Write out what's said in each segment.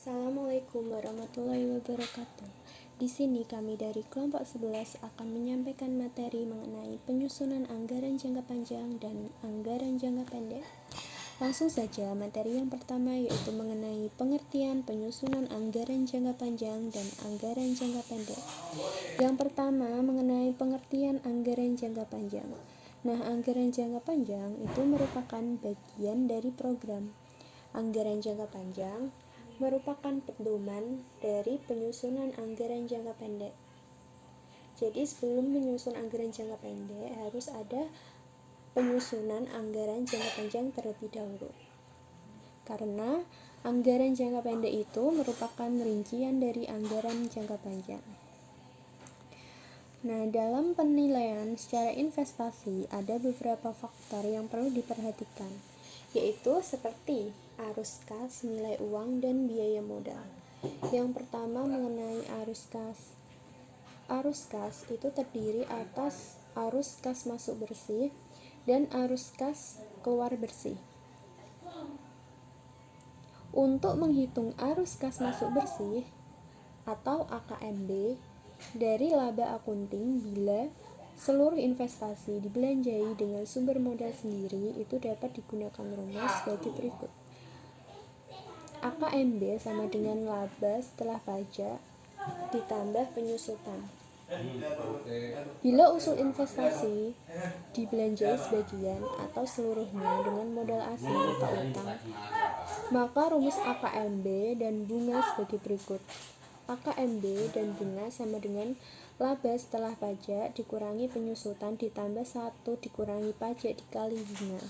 Assalamualaikum warahmatullahi wabarakatuh. Di sini kami dari kelompok 11 akan menyampaikan materi mengenai penyusunan anggaran jangka panjang dan anggaran jangka pendek. Langsung saja, materi yang pertama yaitu mengenai pengertian penyusunan anggaran jangka panjang dan anggaran jangka pendek. Yang pertama mengenai pengertian anggaran jangka panjang. Nah, anggaran jangka panjang itu merupakan bagian dari program. Anggaran jangka panjang merupakan pedoman dari penyusunan anggaran jangka pendek. Jadi sebelum menyusun anggaran jangka pendek harus ada penyusunan anggaran jangka panjang terlebih dahulu. Karena anggaran jangka pendek itu merupakan rincian dari anggaran jangka panjang. Nah, dalam penilaian secara investasi ada beberapa faktor yang perlu diperhatikan, yaitu seperti arus kas, nilai uang, dan biaya modal. Yang pertama mengenai arus kas. Arus kas itu terdiri atas arus kas masuk bersih dan arus kas keluar bersih. Untuk menghitung arus kas masuk bersih atau AKMB dari laba akunting, bila seluruh investasi dibelanjai dengan sumber modal sendiri, itu dapat digunakan rumus sebagai berikut. AKMB sama dengan laba setelah pajak ditambah penyusutan. Bila usul investasi dibelanjai sebagian atau seluruhnya dengan modal asing atau utang, maka rumus AKMB dan bunga sebagai berikut. AKMB dan bunga sama dengan laba setelah pajak dikurangi penyusutan ditambah 1 dikurangi pajak dikali bunga.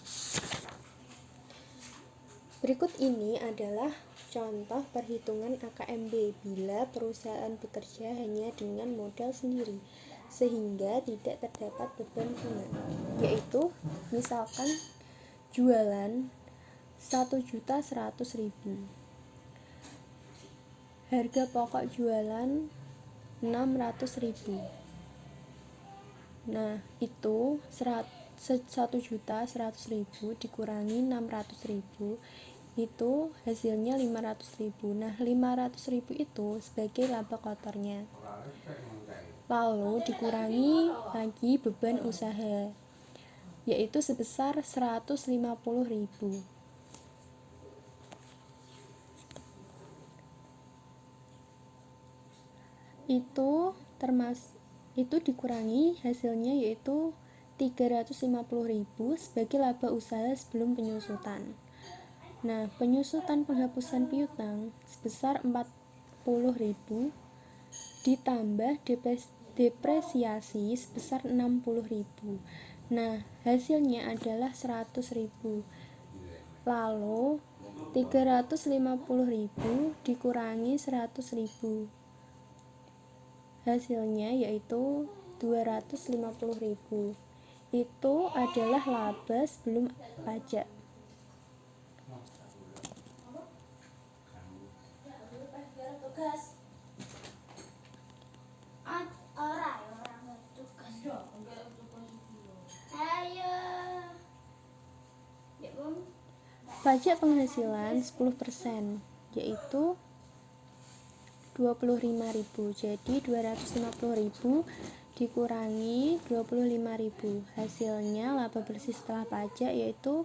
Berikut ini adalah contoh perhitungan AKMB bila perusahaan bekerja hanya dengan modal sendiri sehingga tidak terdapat beban bunga, yaitu misalkan jualan 1.100.000, harga pokok jualan 600.000. Nah, itu 1.100.000 dikurangi 600.000 itu hasilnya 500.000. Nah, 500.000 itu sebagai laba kotornya. Lalu dikurangi lagi beban usaha, yaitu sebesar 150.000. Itu dikurangi hasilnya yaitu 350.000 sebagai laba usaha sebelum penyusutan. Nah, penyusutan penghapusan piutang sebesar 40.000 ditambah depresiasi sebesar 60.000. Nah, hasilnya adalah 100.000. Lalu 350.000 dikurangi 100.000. Hasilnya yaitu 250.000. Itu adalah laba sebelum pajak. Pajak penghasilan 10%, yaitu 25.000. Jadi 250.000 dikurangi 25.000. Hasilnya laba bersih setelah pajak yaitu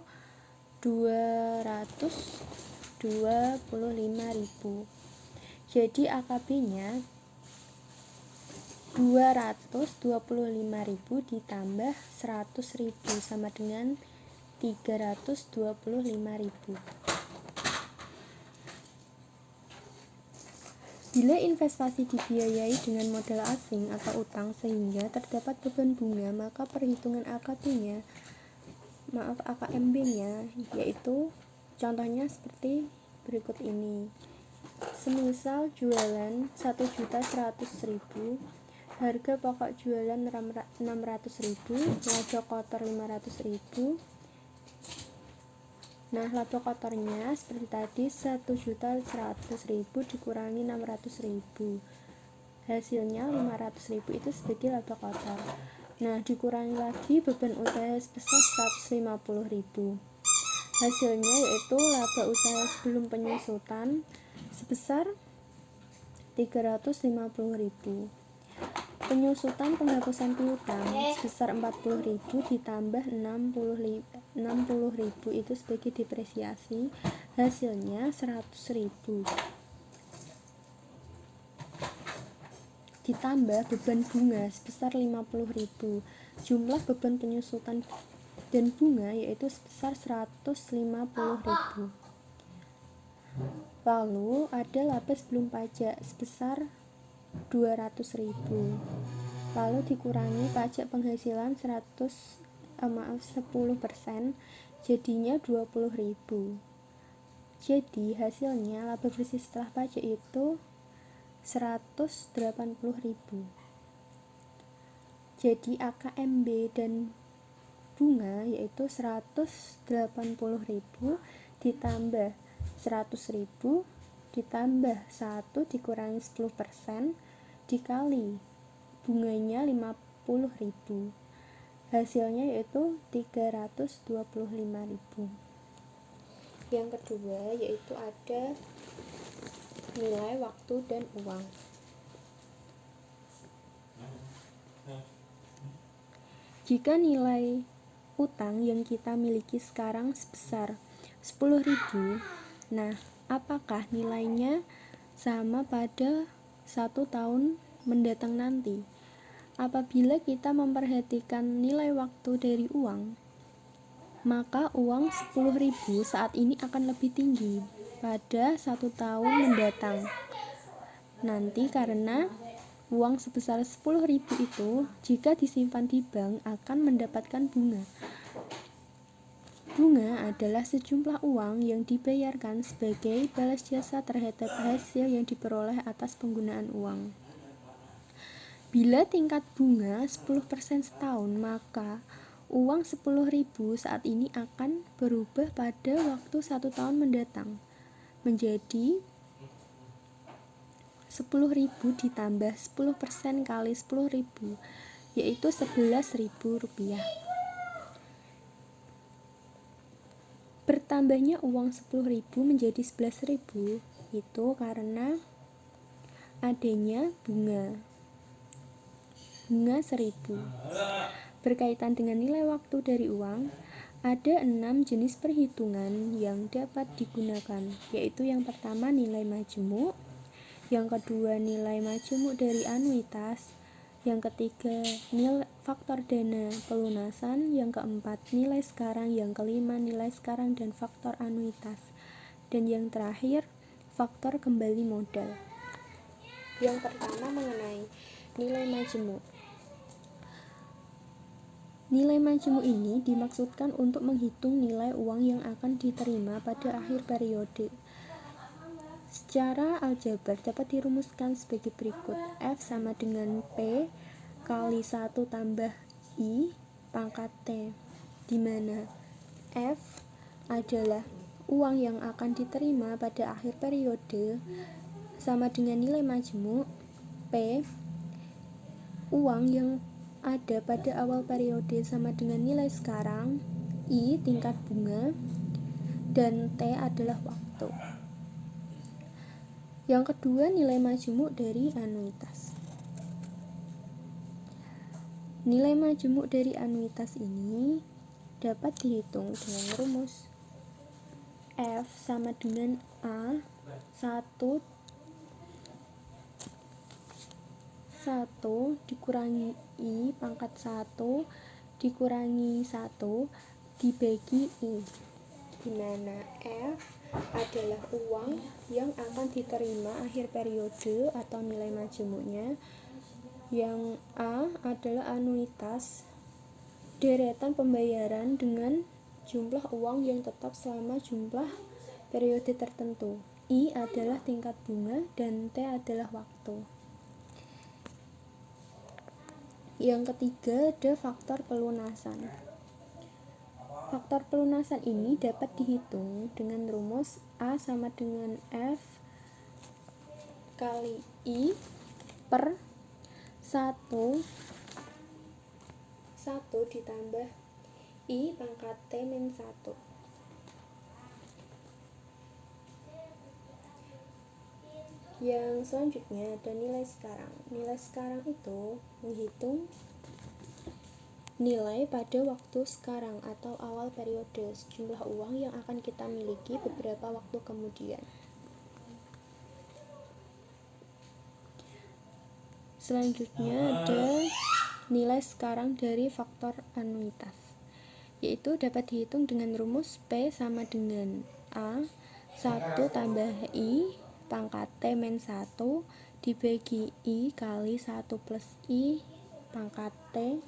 225.000. Jadi AKB-nya 225.000 ditambah 100.000 sama dengan 325.000. Bila investasi dibiayai dengan modal asing atau utang sehingga terdapat beban bunga, maka perhitungan AKMB-nya yaitu contohnya seperti berikut ini. Semisal jualan 1.100.000, harga pokok jualan 600.000, laba kotor 500.000. Nah, laba kotornya seperti tadi 1.100.000 dikurangi 600.000. Hasilnya 500.000 itu sebagai laba kotor. Nah, dikurangi lagi beban usaha sebesar 150.000. Hasilnya yaitu laba usaha sebelum penyusutan sebesar 350.000. Penyusutan penghapusan piutang sebesar 40.000 ditambah 60.000 itu sebagai depresiasi, hasilnya 100.000. Ditambah beban bunga sebesar 50.000. Jumlah beban penyusutan dan bunga yaitu sebesar 150.000. Lalu ada laba sebelum pajak sebesar 200.000. Lalu dikurangi pajak penghasilan 10%, jadinya 20.000. Jadi hasilnya laba bersih setelah pajak itu 180.000. Jadi AKMB dan bunga yaitu 180.000 ditambah 100.000 ditambah 1 dikurangi 10% dikali bunganya 50.000. Hasilnya yaitu 325.000. Yang kedua yaitu ada nilai waktu dan uang. Jika nilai utang yang kita miliki sekarang sebesar 10.000, nah apakah nilainya sama pada 1 tahun mendatang nanti? Apabila kita memperhatikan nilai waktu dari uang, maka uang 10.000 saat ini akan lebih tinggi pada 1 tahun mendatang nanti, karena uang sebesar 10.000 itu jika disimpan di bank akan mendapatkan bunga. Bunga adalah sejumlah uang yang dibayarkan sebagai balas jasa terhadap hasil yang diperoleh atas penggunaan uang. Bila tingkat bunga 10% setahun, maka uang 10.000 saat ini akan berubah pada waktu 1 tahun mendatang menjadi 10.000 ditambah 10% kali 10.000 yaitu 11.000 rupiah. Bertambahnya uang 10.000 menjadi 11.000 itu karena adanya bunga 1.000. Berkaitan dengan nilai waktu dari uang, ada 6 jenis perhitungan yang dapat digunakan, yaitu yang pertama nilai majemuk, yang kedua nilai majemuk dari anuitas, yang ketiga nilai faktor dana pelunasan, yang keempat nilai sekarang, yang kelima nilai sekarang dan faktor anuitas, dan yang terakhir faktor kembali modal. Yang pertama mengenai nilai majemuk. Nilai majemuk ini dimaksudkan untuk menghitung nilai uang yang akan diterima pada akhir periode. Secara aljabar dapat dirumuskan sebagai berikut. F sama dengan P kali 1 tambah I pangkat T, di mana F adalah uang yang akan diterima pada akhir periode sama dengan nilai majemuk, P uang yang ada pada awal periode sama dengan nilai sekarang, I tingkat bunga, dan T adalah waktu. Yang kedua nilai majemuk dari anuitas. Nilai majemuk dari anuitas ini dapat dihitung dengan rumus F sama dengan A 1 dikurangi I pangkat 1 dikurangi 1 dibagi I, dimana F adalah uang yang akan diterima akhir periode atau nilai majemuknya, yang A adalah anuitas deretan pembayaran dengan jumlah uang yang tetap selama jumlah periode tertentu, I adalah tingkat bunga, dan T adalah waktu. Yang ketiga ada faktor pelunasan. Faktor pelunasan ini dapat dihitung dengan rumus A sama dengan F kali I per 1 ditambah I pangkat T min 1. Yang selanjutnya ada nilai sekarang. Nilai sekarang itu menghitung nilai pada waktu sekarang atau awal periode, sejumlah uang yang akan kita miliki beberapa waktu kemudian. Selanjutnya ada nilai sekarang dari faktor anuitas, yaitu dapat dihitung dengan rumus P sama dengan A 1 tambah I pangkat T min 1 dibagi I kali 1 plus I pangkat T.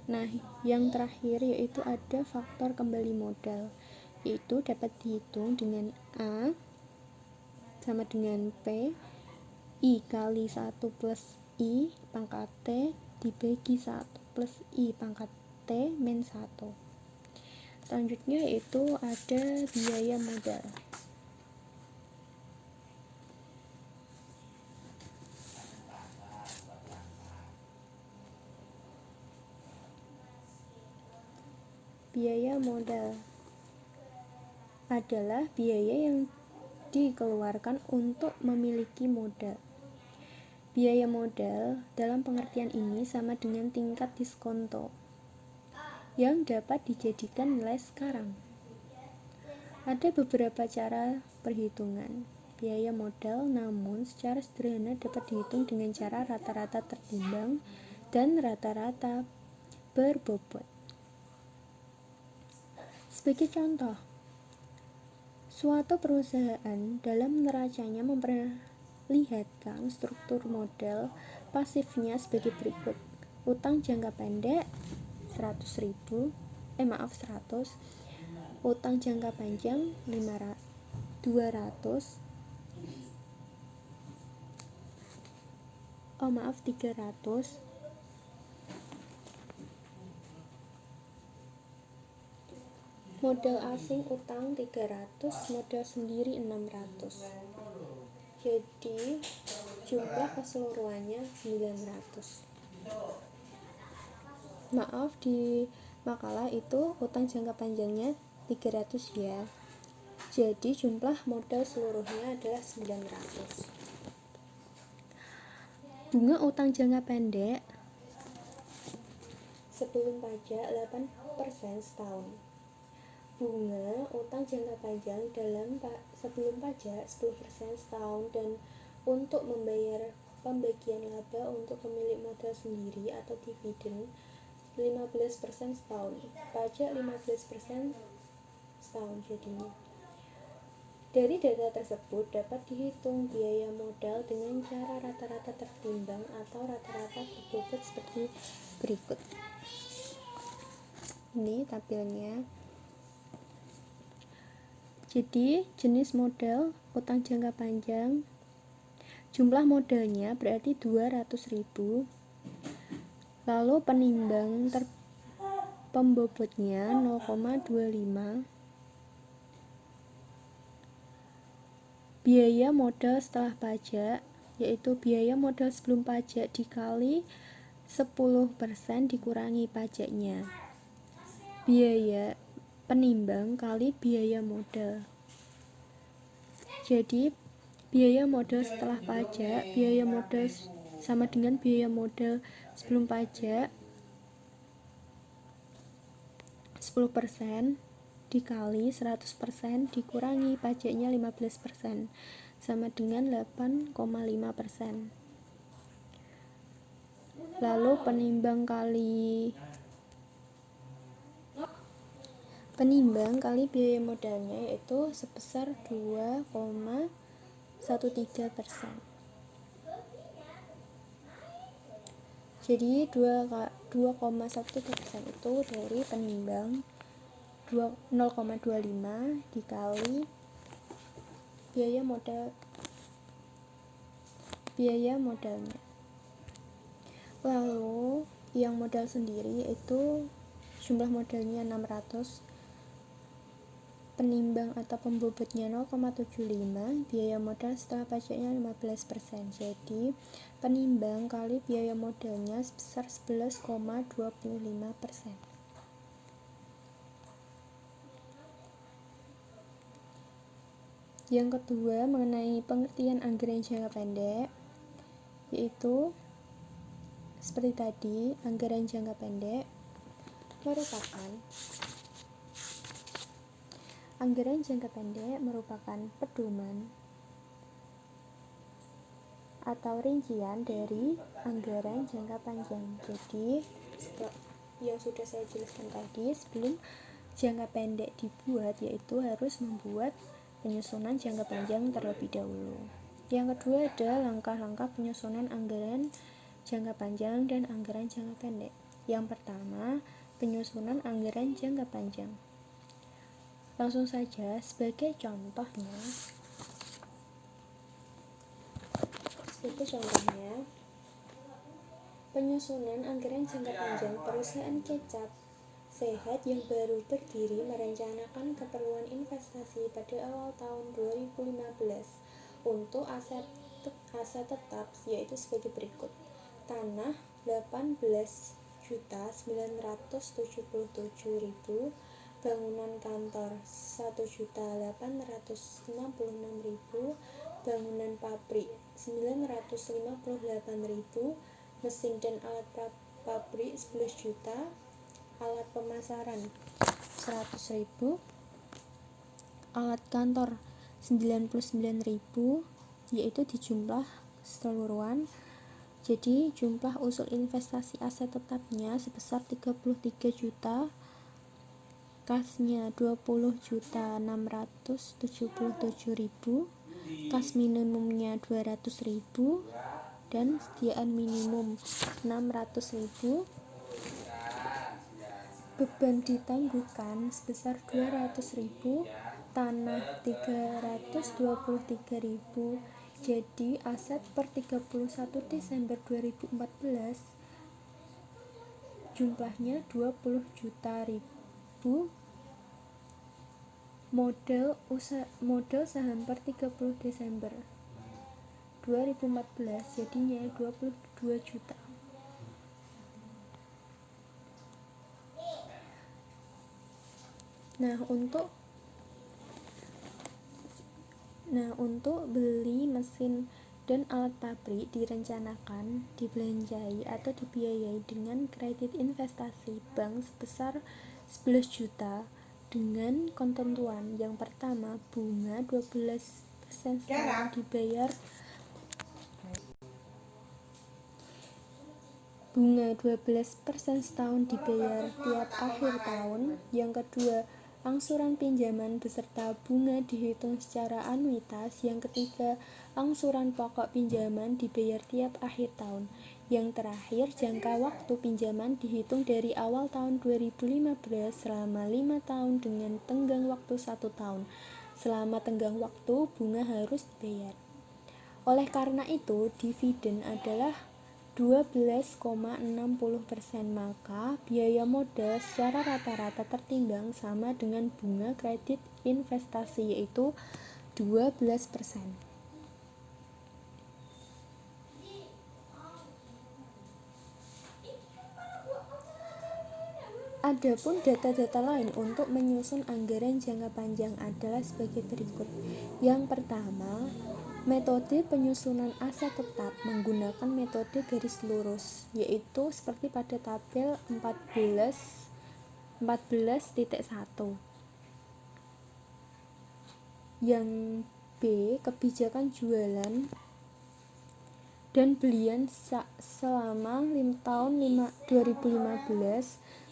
Nah, yang terakhir yaitu ada faktor kembali modal, yaitu dapat dihitung dengan A sama dengan P I kali 1 plus I pangkat T dibagi 1 plus I pangkat T min 1. Selanjutnya yaitu ada biaya modal. Biaya modal adalah biaya yang dikeluarkan untuk memiliki modal. Biaya modal dalam pengertian ini sama dengan tingkat diskonto yang dapat dijadikan nilai sekarang. Ada beberapa cara perhitungan biaya modal, namun secara sederhana dapat dihitung dengan cara rata-rata tertimbang dan rata-rata berbobot. Sebagai contoh, suatu perusahaan dalam neracanya memperlihatkan struktur modal pasifnya sebagai berikut. Utang jangka pendek 100. Utang jangka panjang 300. Modal asing utang 300, modal sendiri 600. Jadi jumlah keseluruhannya 900. Maaf, di makalah itu utang jangka panjangnya 300 ya. Jadi jumlah modal seluruhnya adalah 900. Bunga utang jangka pendek sebelum pajak 8% setahun. Bunga utang jangka panjang sebelum pajak 10% setahun, dan untuk membayar pembagian laba untuk pemilik modal sendiri atau dividen 15% setahun. Pajak 15% setahun jadinya. Dari data tersebut dapat dihitung biaya modal dengan cara rata-rata tertimbang atau rata-rata berbobot seperti berikut. Ini tabelnya. Jadi jenis modal utang jangka panjang, jumlah modalnya berarti 200.000. Lalu penimbang pembobotnya 0,25. Biaya modal setelah pajak, yaitu biaya modal sebelum pajak dikali 10% dikurangi pajaknya. Biaya penimbang kali biaya modal. Jadi biaya modal setelah pajak, biaya modal sama dengan biaya modal sebelum pajak 10% dikali 100% dikurangi pajaknya 15% sama dengan 8,5%. Lalu penimbang kali biaya modalnya yaitu sebesar 2,13%. Jadi 2,13% itu dari penimbang 0,25 dikali biaya modalnya. Lalu yang modal sendiri itu jumlah modalnya 600, penimbang atau pembobotnya 0,75, biaya modal setelah pajaknya 15%. Jadi penimbang kali biaya modalnya sebesar 11,25%. Yang kedua, mengenai pengertian anggaran jangka pendek, yaitu seperti tadi, anggaran jangka pendek merupakan pedoman atau rincian dari anggaran jangka panjang. Jadi, yang sudah saya jelaskan tadi, sebelum jangka pendek dibuat, yaitu harus membuat penyusunan jangka panjang terlebih dahulu. Yang kedua ada langkah-langkah penyusunan anggaran jangka panjang dan anggaran jangka pendek. Yang pertama, penyusunan anggaran jangka panjang. Langsung saja, sebagai contohnya, penyusunan anggaran jangka panjang perusahaan kecap sehat yang baru berdiri merencanakan keperluan investasi pada awal tahun 2015 untuk aset tetap, yaitu sebagai berikut: tanah 18.977.000, bangunan kantor 1.856.000, bangunan pabrik 958.000, mesin dan alat pabrik 11 juta, alat pemasaran 100.000, alat kantor 99.000, yaitu di jumlah keseluruhan. Jadi jumlah usul investasi aset tetapnya sebesar 33 juta, kasnya 20.677.000, kas minimumnya 200.000 dan sediaan minimum 600.000. Beban ditangguhkan sebesar 200.000, tanah 323.000. Jadi aset per 31 Desember 2014 jumlahnya 20 juta ribu. Modal saham per 30 Desember 2014 jadinya 22 juta. Nah, untuk beli mesin dan alat pabrik direncanakan dibelanjai atau dibiayai dengan kredit investasi bank sebesar 11 juta dengan ketentuan. Yang pertama, bunga 12% setahun dibayar tiap akhir tahun. Yang kedua, angsuran pinjaman beserta bunga dihitung secara anuitas. Yang ketiga, angsuran pokok pinjaman dibayar tiap akhir tahun. Yang terakhir, jangka waktu pinjaman dihitung dari awal tahun 2015 selama 5 tahun dengan tenggang waktu 1 tahun. Selama tenggang waktu, bunga harus dibayar. Oleh karena itu, dividen adalah 12,60%, maka biaya modal secara rata-rata tertimbang sama dengan bunga kredit investasi, yaitu 12%. Adapun data-data lain untuk menyusun anggaran jangka panjang adalah sebagai berikut. Yang pertama, metode penyusunan aset tetap menggunakan metode garis lurus, yaitu seperti pada tabel 14.1. Yang B, kebijakan jualan dan belian selama 5 tahun 2015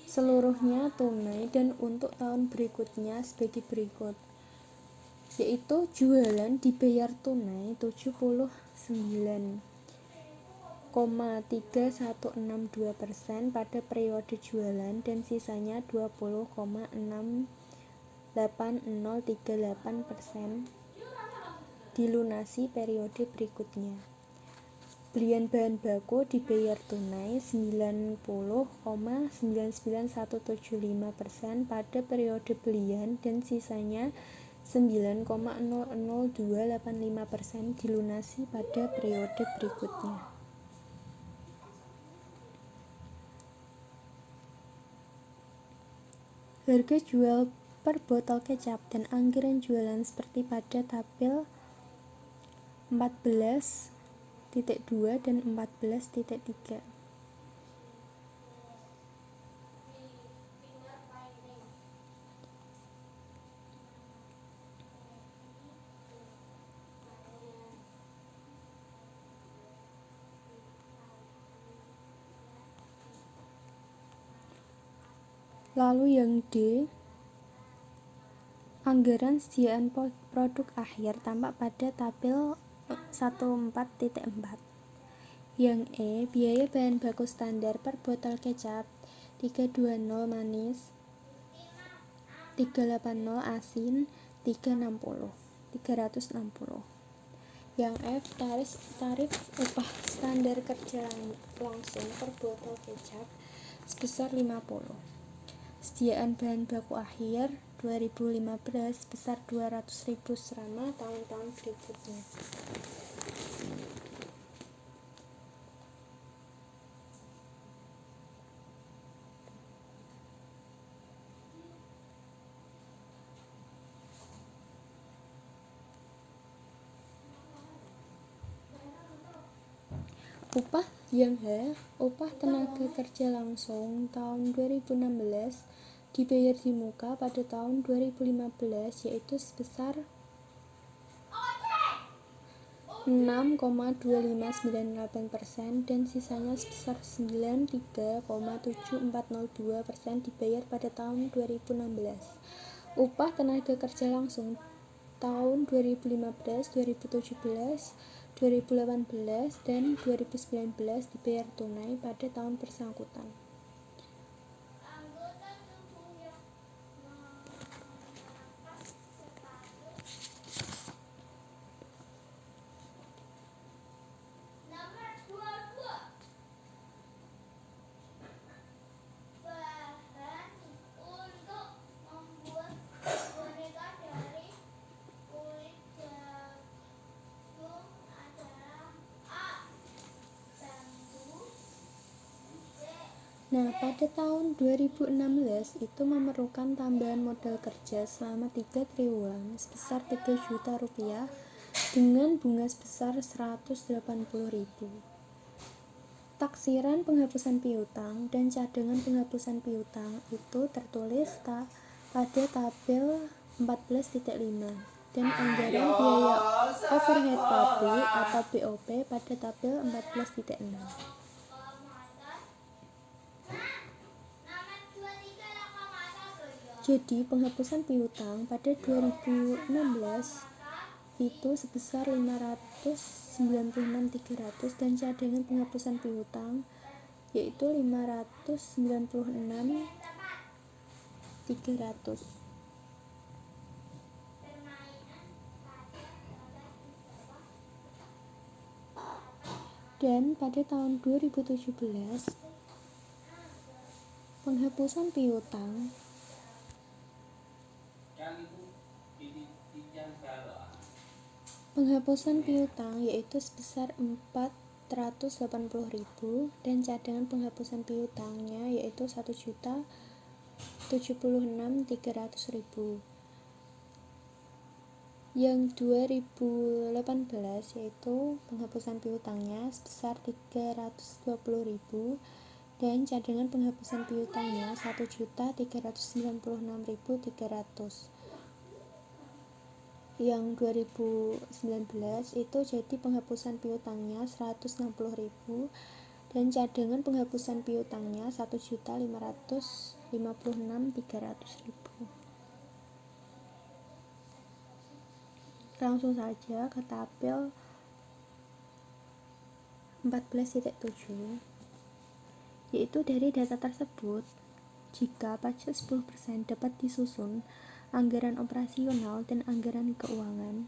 seluruhnya tunai dan untuk tahun berikutnya sebagai berikut, yaitu jualan dibayar tunai 79,3162% pada periode jualan dan sisanya 20,68038% dilunasi periode berikutnya. Belian bahan baku dibayar tunai 90,99175% pada periode belian dan sisanya 9,00285% dilunasi pada periode berikutnya. Harga jual per botol kecap dan anggaran jualan seperti pada tabel 14.2 dan 14.3. Lalu yang D, anggaran sediaan produk akhir tampak pada tabel 14.4. Yang E, biaya bahan baku standar per botol kecap 320 manis, 380 asin, 360. Yang F, tarif upah standar kerja langsung per botol kecap sebesar 50. Sediaan bahan baku akhir 2015 sebesar 200.000 selama tahun-tahun berikutnya. Upah yang H, upah tenaga kerja langsung tahun 2016 dibayar di muka pada tahun 2015 yaitu sebesar 6,2598% dan sisanya sebesar 93,7402% dibayar pada tahun 2016. Upah tenaga kerja langsung tahun 2015, 2017, 2018, dan 2019 dibayar tunai pada tahun bersangkutan. Nah, pada tahun 2016 itu memerlukan tambahan modal kerja selama 3 triwulan sebesar 3 juta rupiah dengan bunga sebesar 180.000. Taksiran penghapusan piutang dan cadangan penghapusan piutang itu tertulis pada tabel 14.5 dan anggaran biaya overhead pabrik atau BOP pada tabel 14.6. Jadi penghapusan piutang pada 2016 itu sebesar 596.300 dan cadangan penghapusan piutang yaitu 596.300. Dan pada tahun 2017 penghapusan piutang yaitu sebesar 480.000 dan cadangan penghapusan piutangnya yaitu 1.076.300. Yang 2018 yaitu penghapusan piutangnya sebesar 320.000 dan cadangan penghapusan piutangnya 1.396.300. Yang 2019 itu jadi penghapusan piutangnya 160.000 dan cadangan penghapusan piutangnya 1.556.300. Langsung saja ke tabel 14.7, yaitu dari data tersebut jika pajak 10% dapat disusun anggaran operasional dan anggaran keuangan.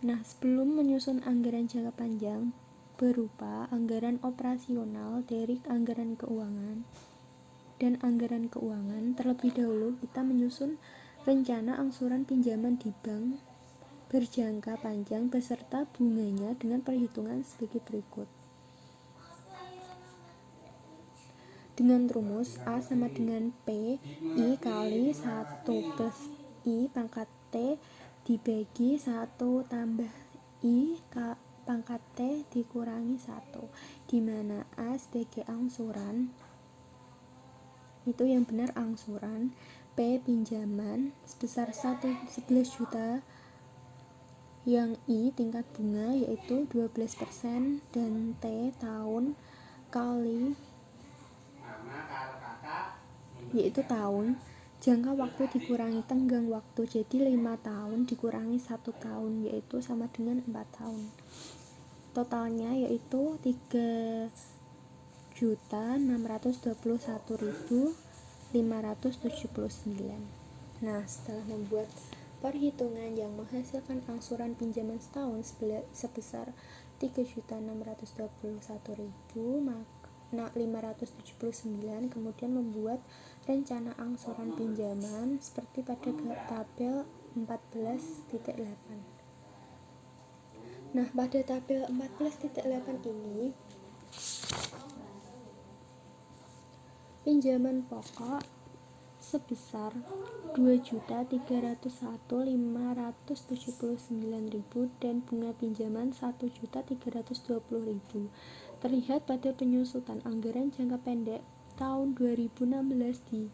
Nah, sebelum menyusun anggaran jangka panjang berupa anggaran operasional dari anggaran keuangan dan anggaran keuangan, terlebih dahulu kita menyusun rencana angsuran pinjaman di bank berjangka panjang beserta bunganya dengan perhitungan sebagai berikut. dengan rumus A sama dengan P I kali 1 plus I pangkat T dibagi 1 tambah I pangkat T dikurangi 1, dimana A sebagai angsuran, itu yang benar angsuran, P pinjaman sebesar 11 juta, yang I tingkat bunga yaitu 12%, dan T tahun kali yaitu tahun, jangka waktu dikurangi tenggang waktu, jadi 5 tahun dikurangi 1 tahun yaitu sama dengan 4 tahun. Totalnya yaitu 3.621.579. Nah, setelah membuat perhitungan yang menghasilkan angsuran pinjaman setahun sebesar 3.621.579, kemudian membuat rencana angsuran pinjaman seperti pada tabel 14.8. Nah, pada tabel 14.8 ini pinjaman pokok sebesar 2.301.579.000 dan bunga pinjaman 1.320.000. Terlihat pada penyusutan anggaran jangka pendek tahun 2016 di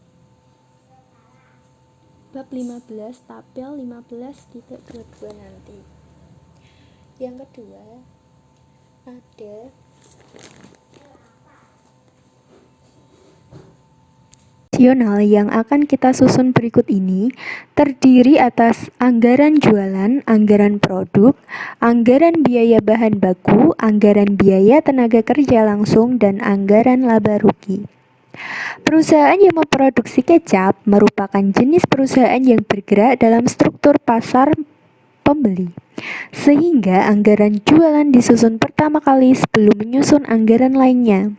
bab 15 tabel 15.22 nanti. Yang kedua, ada yang akan kita susun berikut ini terdiri atas anggaran jualan, anggaran produk, anggaran biaya bahan baku, anggaran biaya tenaga kerja langsung, dan anggaran laba rugi. Perusahaan yang memproduksi kecap merupakan jenis perusahaan yang bergerak dalam struktur pasar pembeli, sehingga anggaran jualan disusun pertama kali sebelum menyusun anggaran lainnya.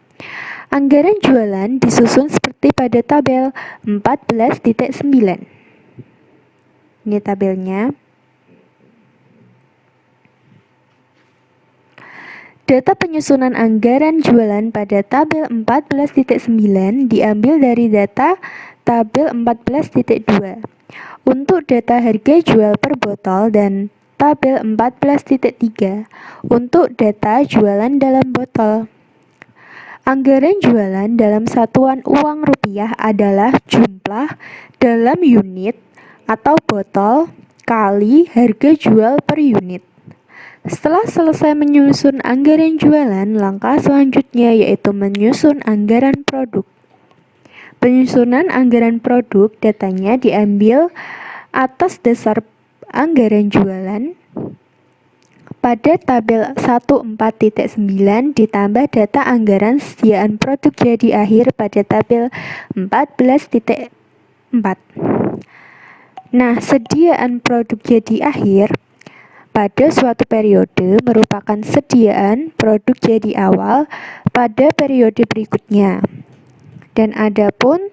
Anggaran jualan disusun seperti pada tabel 14.9. Ini tabelnya. Data penyusunan anggaran jualan pada tabel 14.9 diambil dari data tabel 14.2. Untuk data harga jual per botol dan tabel 14.3 untuk data jualan dalam botol. Anggaran jualan dalam satuan uang rupiah adalah jumlah dalam unit atau botol kali harga jual per unit. Setelah selesai menyusun anggaran jualan, langkah selanjutnya yaitu menyusun anggaran produk. Penyusunan anggaran produk datanya diambil atas dasar anggaran jualan pada tabel 14.9 ditambah data anggaran sediaan produk jadi akhir pada tabel 14.4. Nah, sediaan produk jadi akhir pada suatu periode merupakan sediaan produk jadi awal pada periode berikutnya. Dan adapun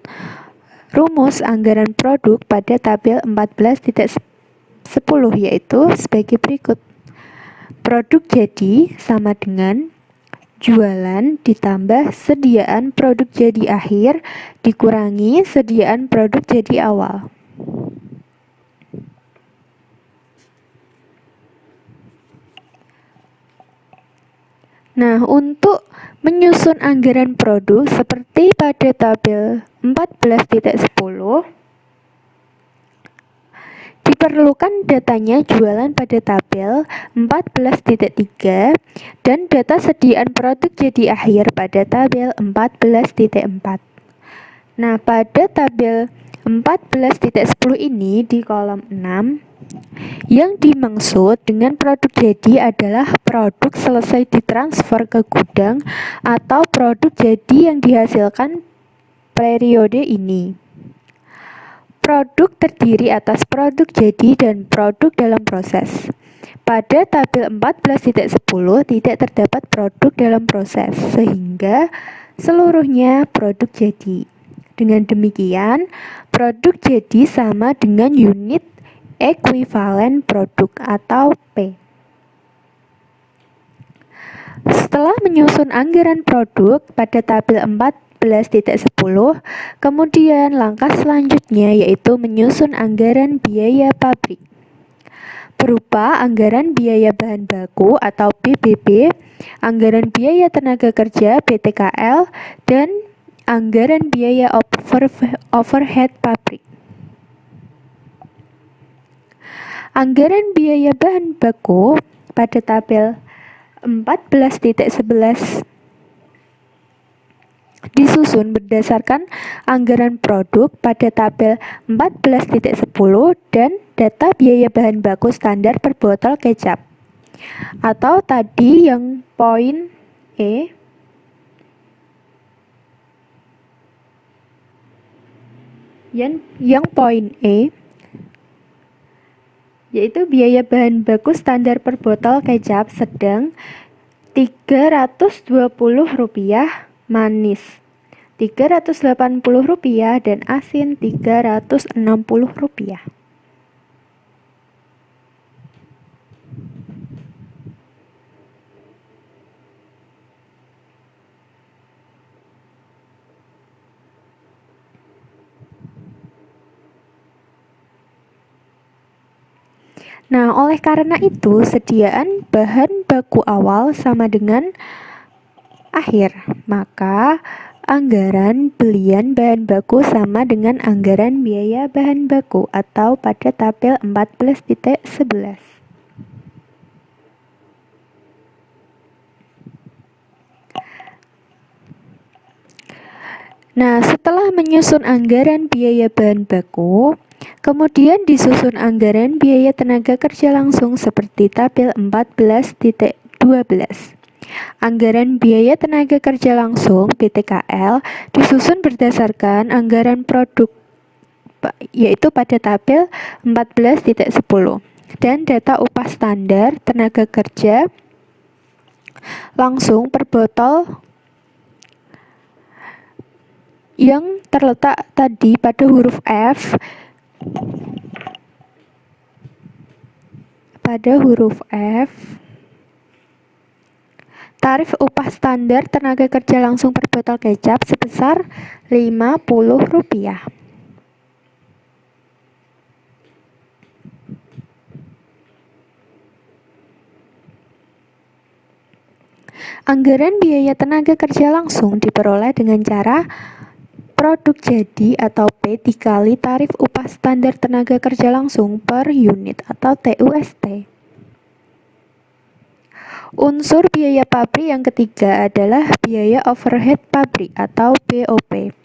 rumus anggaran produk pada tabel 14.10 yaitu sebagai berikut. Produk jadi sama dengan jualan ditambah sediaan produk jadi akhir dikurangi sediaan produk jadi awal. Nah, untuk menyusun anggaran produk seperti pada tabel 14.10 diperlukan datanya jualan pada tabel 14.3 dan data sediaan produk jadi akhir pada tabel 14.4. Nah, pada tabel 14.10 ini di kolom 6, yang dimaksud dengan produk jadi adalah produk selesai ditransfer ke gudang atau produk jadi yang dihasilkan periode ini. Produk terdiri atas produk jadi dan produk dalam proses. Pada tabel 14.10 tidak terdapat produk dalam proses, sehingga seluruhnya produk jadi. Dengan demikian, produk jadi sama dengan unit ekuivalen produk atau P. Setelah menyusun anggaran produk pada tabel 14.10. Kemudian langkah selanjutnya yaitu menyusun anggaran biaya pabrik berupa anggaran biaya bahan baku atau BBB, anggaran biaya tenaga kerja BTKL, dan anggaran biaya overhead pabrik. Anggaran biaya bahan baku pada tabel 14.11 disusun berdasarkan anggaran produk pada tabel 14.10 dan data biaya bahan baku standar per botol kecap. Atau tadi yang poin E, yang poin E yaitu biaya bahan baku standar per botol kecap sedang Rp320, manis Rp380 dan asin Rp360. Nah, oleh karena itu, sediaan bahan baku awal sama dengan akhir. Maka, anggaran belian bahan baku sama dengan anggaran biaya bahan baku atau pada tabel 14.11. Nah, setelah menyusun anggaran biaya bahan baku, kemudian disusun anggaran biaya tenaga kerja langsung seperti tabel 14.12. Anggaran biaya tenaga kerja langsung BTKL disusun berdasarkan anggaran produk yaitu pada tabel 14.10 dan data upah standar tenaga kerja langsung per botol yang terletak tadi pada huruf F. Tarif upah standar tenaga kerja langsung per botol kecap sebesar Rp50. Anggaran biaya tenaga kerja langsung diperoleh dengan cara produk jadi atau P dikali tarif upah standar tenaga kerja langsung per unit atau TUST. Unsur biaya pabrik yang ketiga adalah biaya overhead pabrik atau BOP.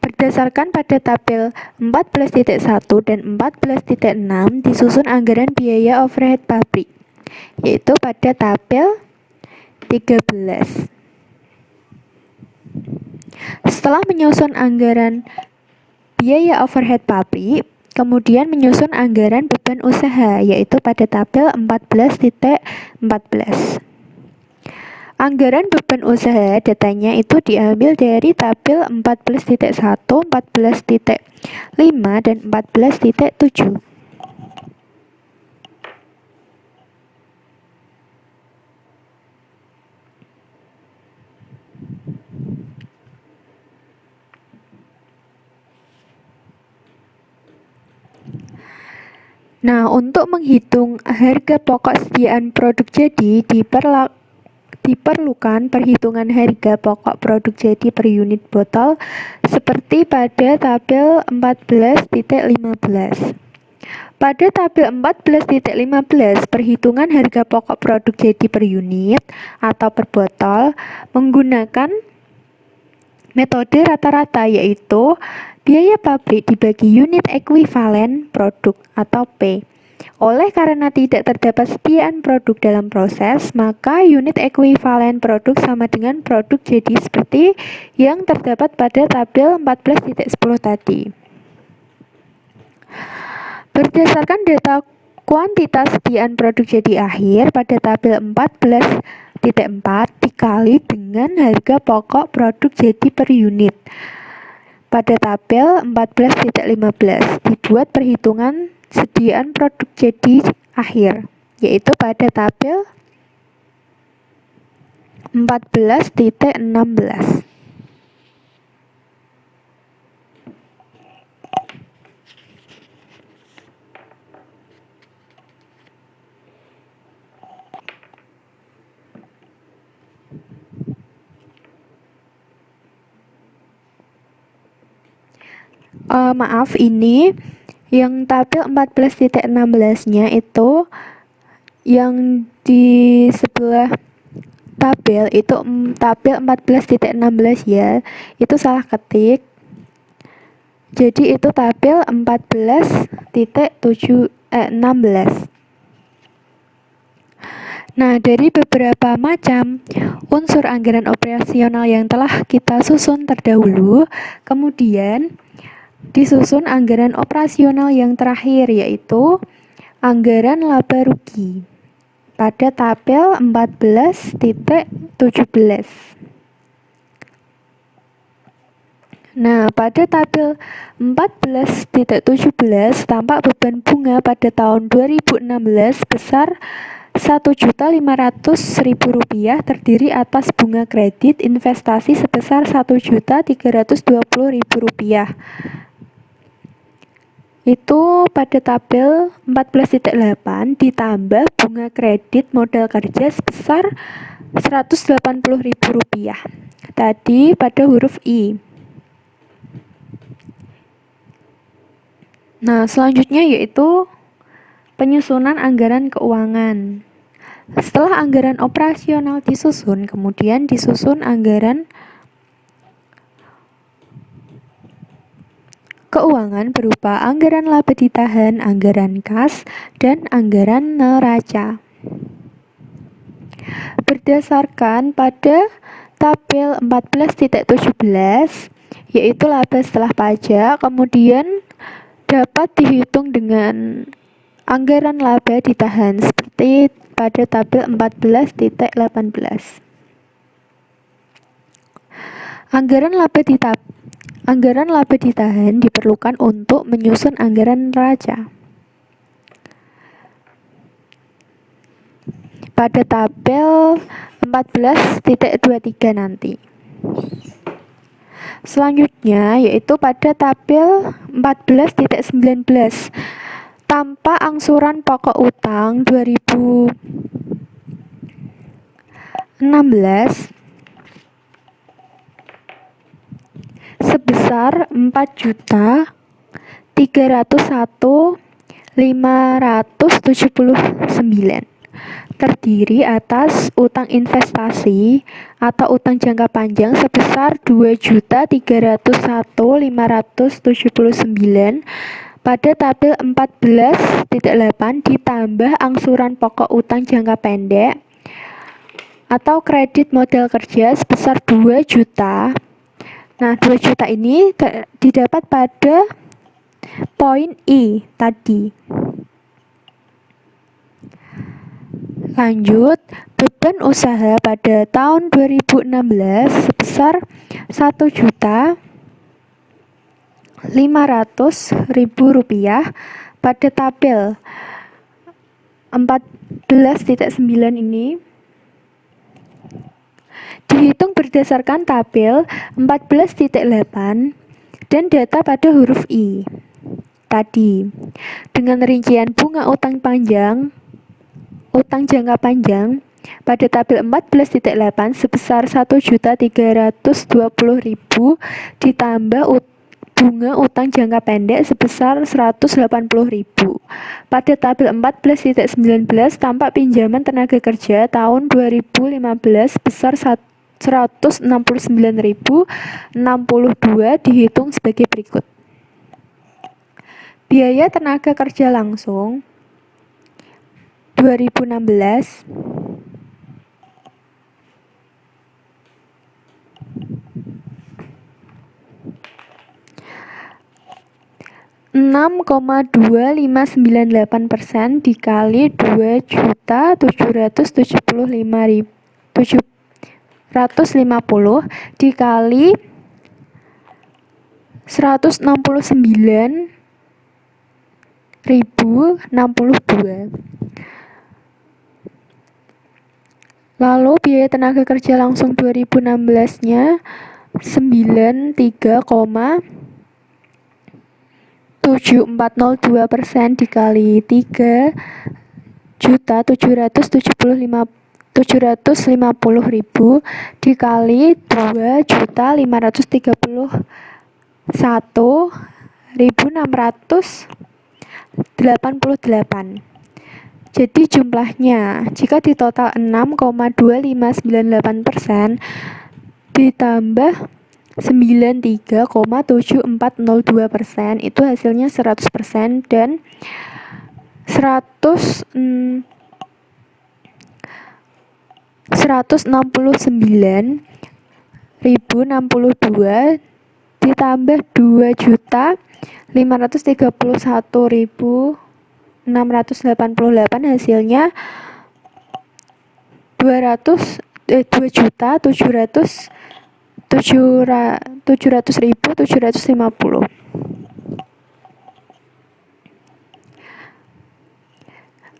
Berdasarkan pada tabel 14.1 dan 14.6 disusun anggaran biaya overhead pabrik, yaitu pada tabel 13. Setelah menyusun anggaran biaya overhead pabrik, kemudian menyusun anggaran beban usaha, yaitu pada tabel 14.14. Anggaran beban usaha datanya itu diambil dari tabel 14.1, 14.5, dan 14.7. Nah, untuk menghitung harga pokok sediaan produk jadi diperlukan perhitungan harga pokok produk jadi per unit botol seperti pada tabel 14.15. Pada tabel 14.15, perhitungan harga pokok produk jadi per unit atau per botol menggunakan metode rata-rata, yaitu biaya pabrik dibagi unit ekuivalen produk atau P. Oleh karena tidak terdapat sediaan produk dalam proses, maka unit ekuivalen produk sama dengan produk jadi seperti yang terdapat pada tabel 14.10 tadi. Berdasarkan data kuantitas sediaan produk jadi akhir pada tabel 14.4 dikali dengan harga pokok produk jadi per unit pada tabel 14.15 dibuat perhitungan sediaan produk jadi akhir, yaitu pada tabel 14.16. Maaf, ini yang tabel 14.16-nya itu yang di sebelah tabel itu tabel 14.16 ya. Itu salah ketik. Jadi itu tabel 16. Nah, dari beberapa macam unsur anggaran operasional yang telah kita susun terdahulu, kemudian disusun anggaran operasional yang terakhir, yaitu anggaran laba rugi pada tabel 14.17. Nah, pada tabel 14.17 tampak beban bunga pada tahun 2016 besar Rp1.500.000 terdiri atas bunga kredit investasi sebesar Rp1.320.000. Itu pada tabel 14.8 ditambah bunga kredit modal kerja sebesar Rp180.000. Tadi pada huruf I. Nah, selanjutnya yaitu penyusunan anggaran keuangan. Setelah anggaran operasional disusun, kemudian disusun anggaran keuangan berupa anggaran laba ditahan, anggaran kas, dan anggaran neraca. Berdasarkan pada tabel 14.17, yaitu laba setelah pajak, kemudian dapat dihitung dengan anggaran laba ditahan seperti pada tabel 14.18. Anggaran laba ditahan diperlukan untuk menyusun anggaran neraca. Pada tabel 14.23 nanti. Selanjutnya yaitu pada tabel 14.19 tanpa angsuran pokok utang 2016 sebesar Rp4.301.579 terdiri atas utang investasi atau utang jangka panjang sebesar Rp2.301.579 pada tabel 14.8 ditambah angsuran pokok utang jangka pendek atau kredit modal kerja sebesar 2 juta. Nah, 2 juta ini didapat pada poin I tadi. Lanjut, beban usaha pada tahun 2016 sebesar Rp1.500.000 pada tabel 14.9 ini dihitung berdasarkan tabel 14.8 dan data pada huruf I tadi dengan rincian bunga utang jangka panjang pada tabel 14.8 sebesar Rp1.320.000 ditambah bunga utang jangka pendek sebesar Rp180.000. Pada tabel 14.19 tampak pinjaman tenaga kerja tahun 2015 sebesar Rp169.062 dihitung sebagai berikut. Biaya tenaga kerja langsung 2016 6,2598% dikali 2.750.750 dikali 169.062. Lalu biaya tenaga kerja langsung 2016-nya 9402% dikali 3.750.750 dikali 2.531.000 1.688. Jadi jumlahnya jika di total 6,2598% ditambah 93,7402% itu hasilnya 100% dan 169.062 ditambah 2.531.688 hasilnya 2.700.750.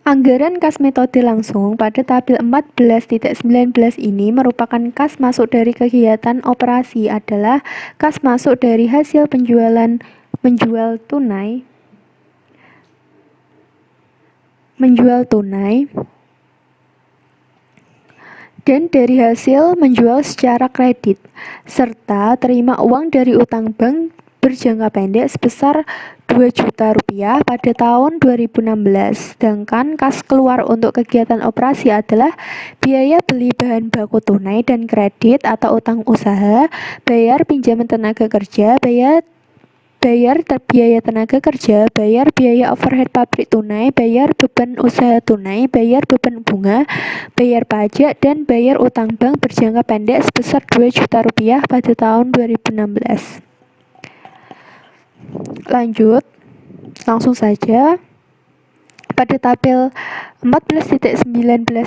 Anggaran kas metode langsung pada tabel 14.19 ini merupakan kas masuk dari kegiatan operasi adalah kas masuk dari hasil menjual tunai dan dari hasil menjual secara kredit serta terima uang dari utang bank berjangka pendek sebesar Rp2 juta pada tahun 2016. Sedangkan kas keluar untuk kegiatan operasi adalah biaya beli bahan baku tunai dan kredit atau utang usaha, bayar pinjaman tenaga kerja, bayar biaya tenaga kerja, bayar biaya overhead pabrik tunai, bayar beban usaha tunai, bayar beban bunga, bayar pajak, dan bayar utang bank berjangka pendek sebesar Rp2 juta pada tahun 2016. Lanjut, langsung saja. Pada tabel 14.19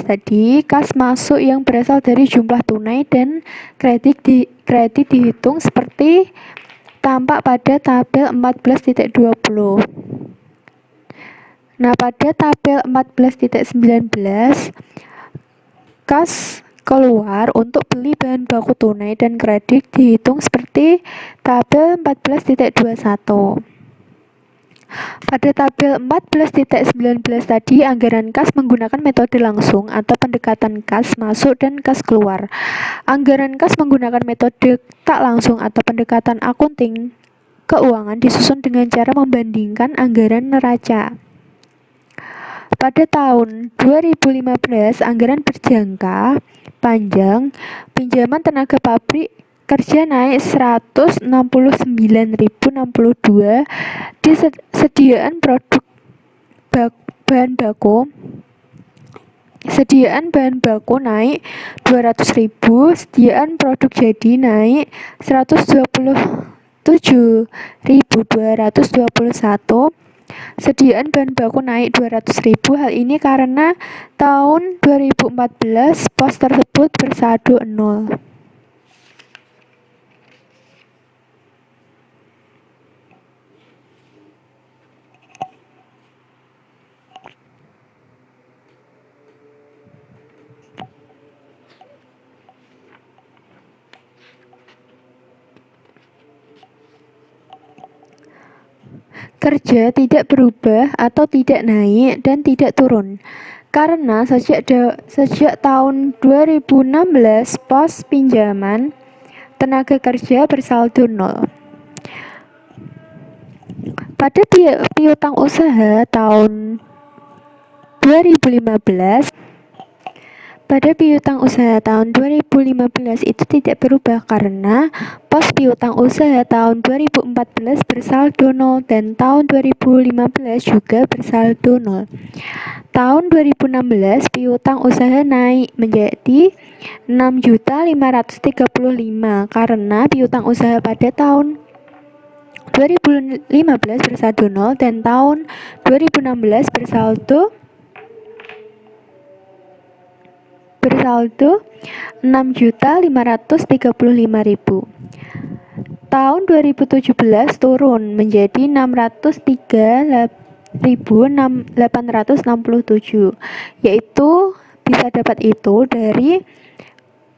tadi, kas masuk yang berasal dari jumlah tunai dan kredit dihitung seperti tampak pada tabel 14.20. Nah, pada tabel 14.19, kas keluar untuk beli bahan baku tunai dan kredit dihitung seperti tabel 14.21. Pada tabel 14.19 tadi, anggaran kas menggunakan metode langsung atau pendekatan kas masuk dan kas keluar. Anggaran kas menggunakan metode tak langsung atau pendekatan akunting keuangan disusun dengan cara membandingkan anggaran neraca. Pada tahun 2015, anggaran berjangka panjang pinjaman tenaga pabrik kerja naik 169.062, disediaan produk bahan baku naik 200.000, sediaan produk jadi naik 127.221, sediaan bahan baku naik 200.000. Hal ini karena tahun 2014 pos tersebut bersaldo 0. Kerja tidak berubah atau tidak naik dan tidak turun karena sejak tahun 2016 pos pinjaman tenaga kerja bersaldo 0. Pada piutang usaha tahun 2015 itu tidak berubah karena pos piutang usaha tahun 2014 bersaldo 0 dan tahun 2015 juga bersaldo 0. Tahun 2016 piutang usaha naik menjadi 6.535 karena piutang usaha pada tahun 2015 bersaldo 0 dan tahun 2016 bersaldo 6.535.000. Tahun 2017 turun menjadi 603.867, yaitu bisa dapat itu dari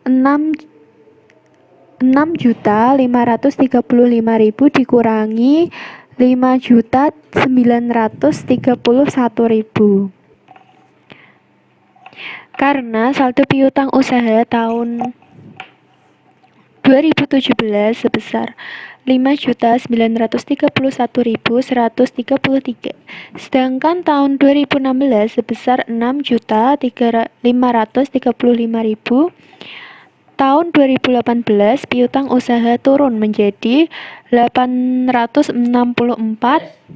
6.535.000 dikurangi 5.931.000. Karena saldo piutang usaha tahun 2017 sebesar 5.931.133, sedangkan tahun 2016 sebesar 6.535.000. Tahun 2018 piutang usaha turun menjadi 864.440,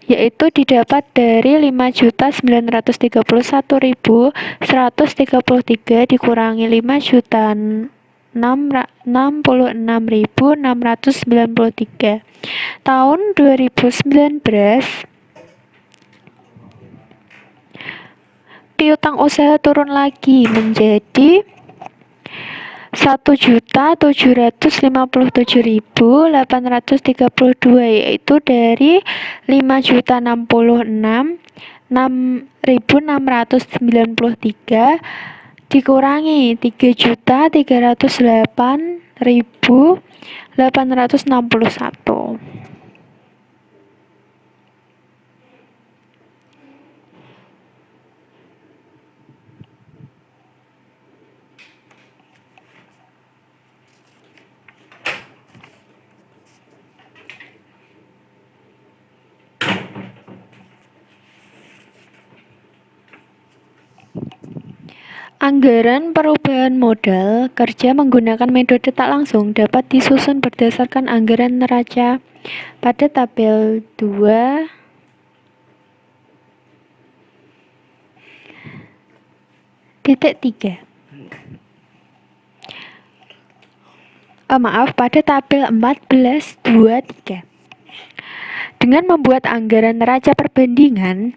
yaitu didapat dari 5.931.133 dikurangi 5.066.693. Tahun 2019 piutang usaha turun lagi menjadi 1.757.832, yaitu dari 5.066.693 dikurangi 3.308.861. Anggaran perubahan modal kerja menggunakan metode tak langsung dapat disusun berdasarkan anggaran neraca pada tabel 2.3. Pada tabel 14.2.3. Dengan membuat anggaran neraca perbandingan,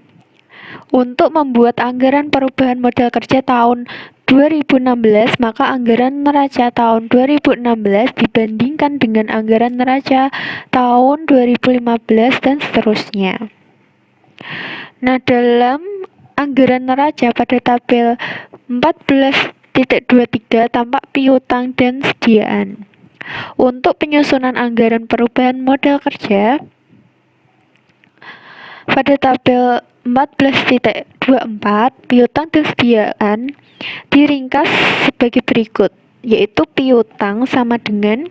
untuk membuat anggaran perubahan modal kerja tahun 2016, maka anggaran neraca tahun 2016 dibandingkan dengan anggaran neraca tahun 2015 dan seterusnya. Nah, dalam anggaran neraca pada tabel 14.23 tampak piutang dan sediaan. Untuk penyusunan anggaran perubahan modal kerja pada tabel 14.24, piutang dan sediaan diringkas sebagai berikut, yaitu piutang sama dengan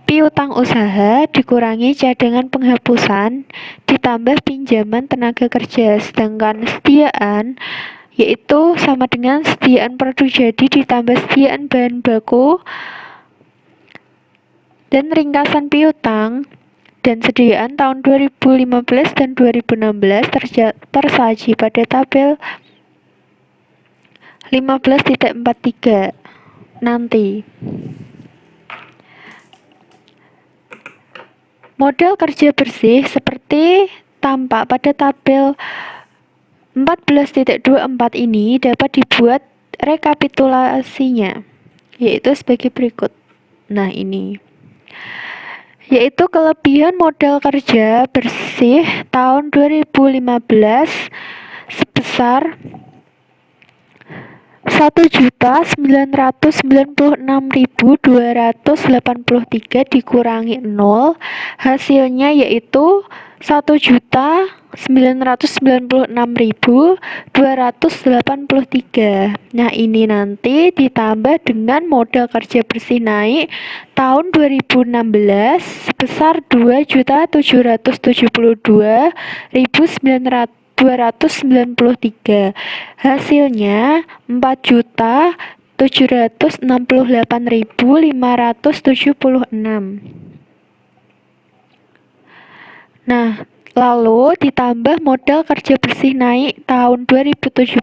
piutang usaha dikurangi cadangan penghapusan ditambah pinjaman tenaga kerja, sedangkan sediaan yaitu sama dengan sediaan produk jadi ditambah sediaan bahan baku, dan ringkasan piutang dan sediaan tahun 2015 dan 2016 tersaji pada tabel 15.43 nanti. Modal kerja bersih seperti tampak pada tabel 14.24 ini dapat dibuat rekapitulasinya, yaitu sebagai berikut. Nah, ini yaitu kelebihan modal kerja bersih tahun 2015 sebesar 1.996.283 dikurangi 0, hasilnya yaitu 1.996.283. Nah, ini nanti ditambah dengan modal kerja bersih naik tahun 2016 sebesar 2.772.293. Hasilnya 4.768.576. Nah, lalu ditambah modal kerja bersih naik tahun 2017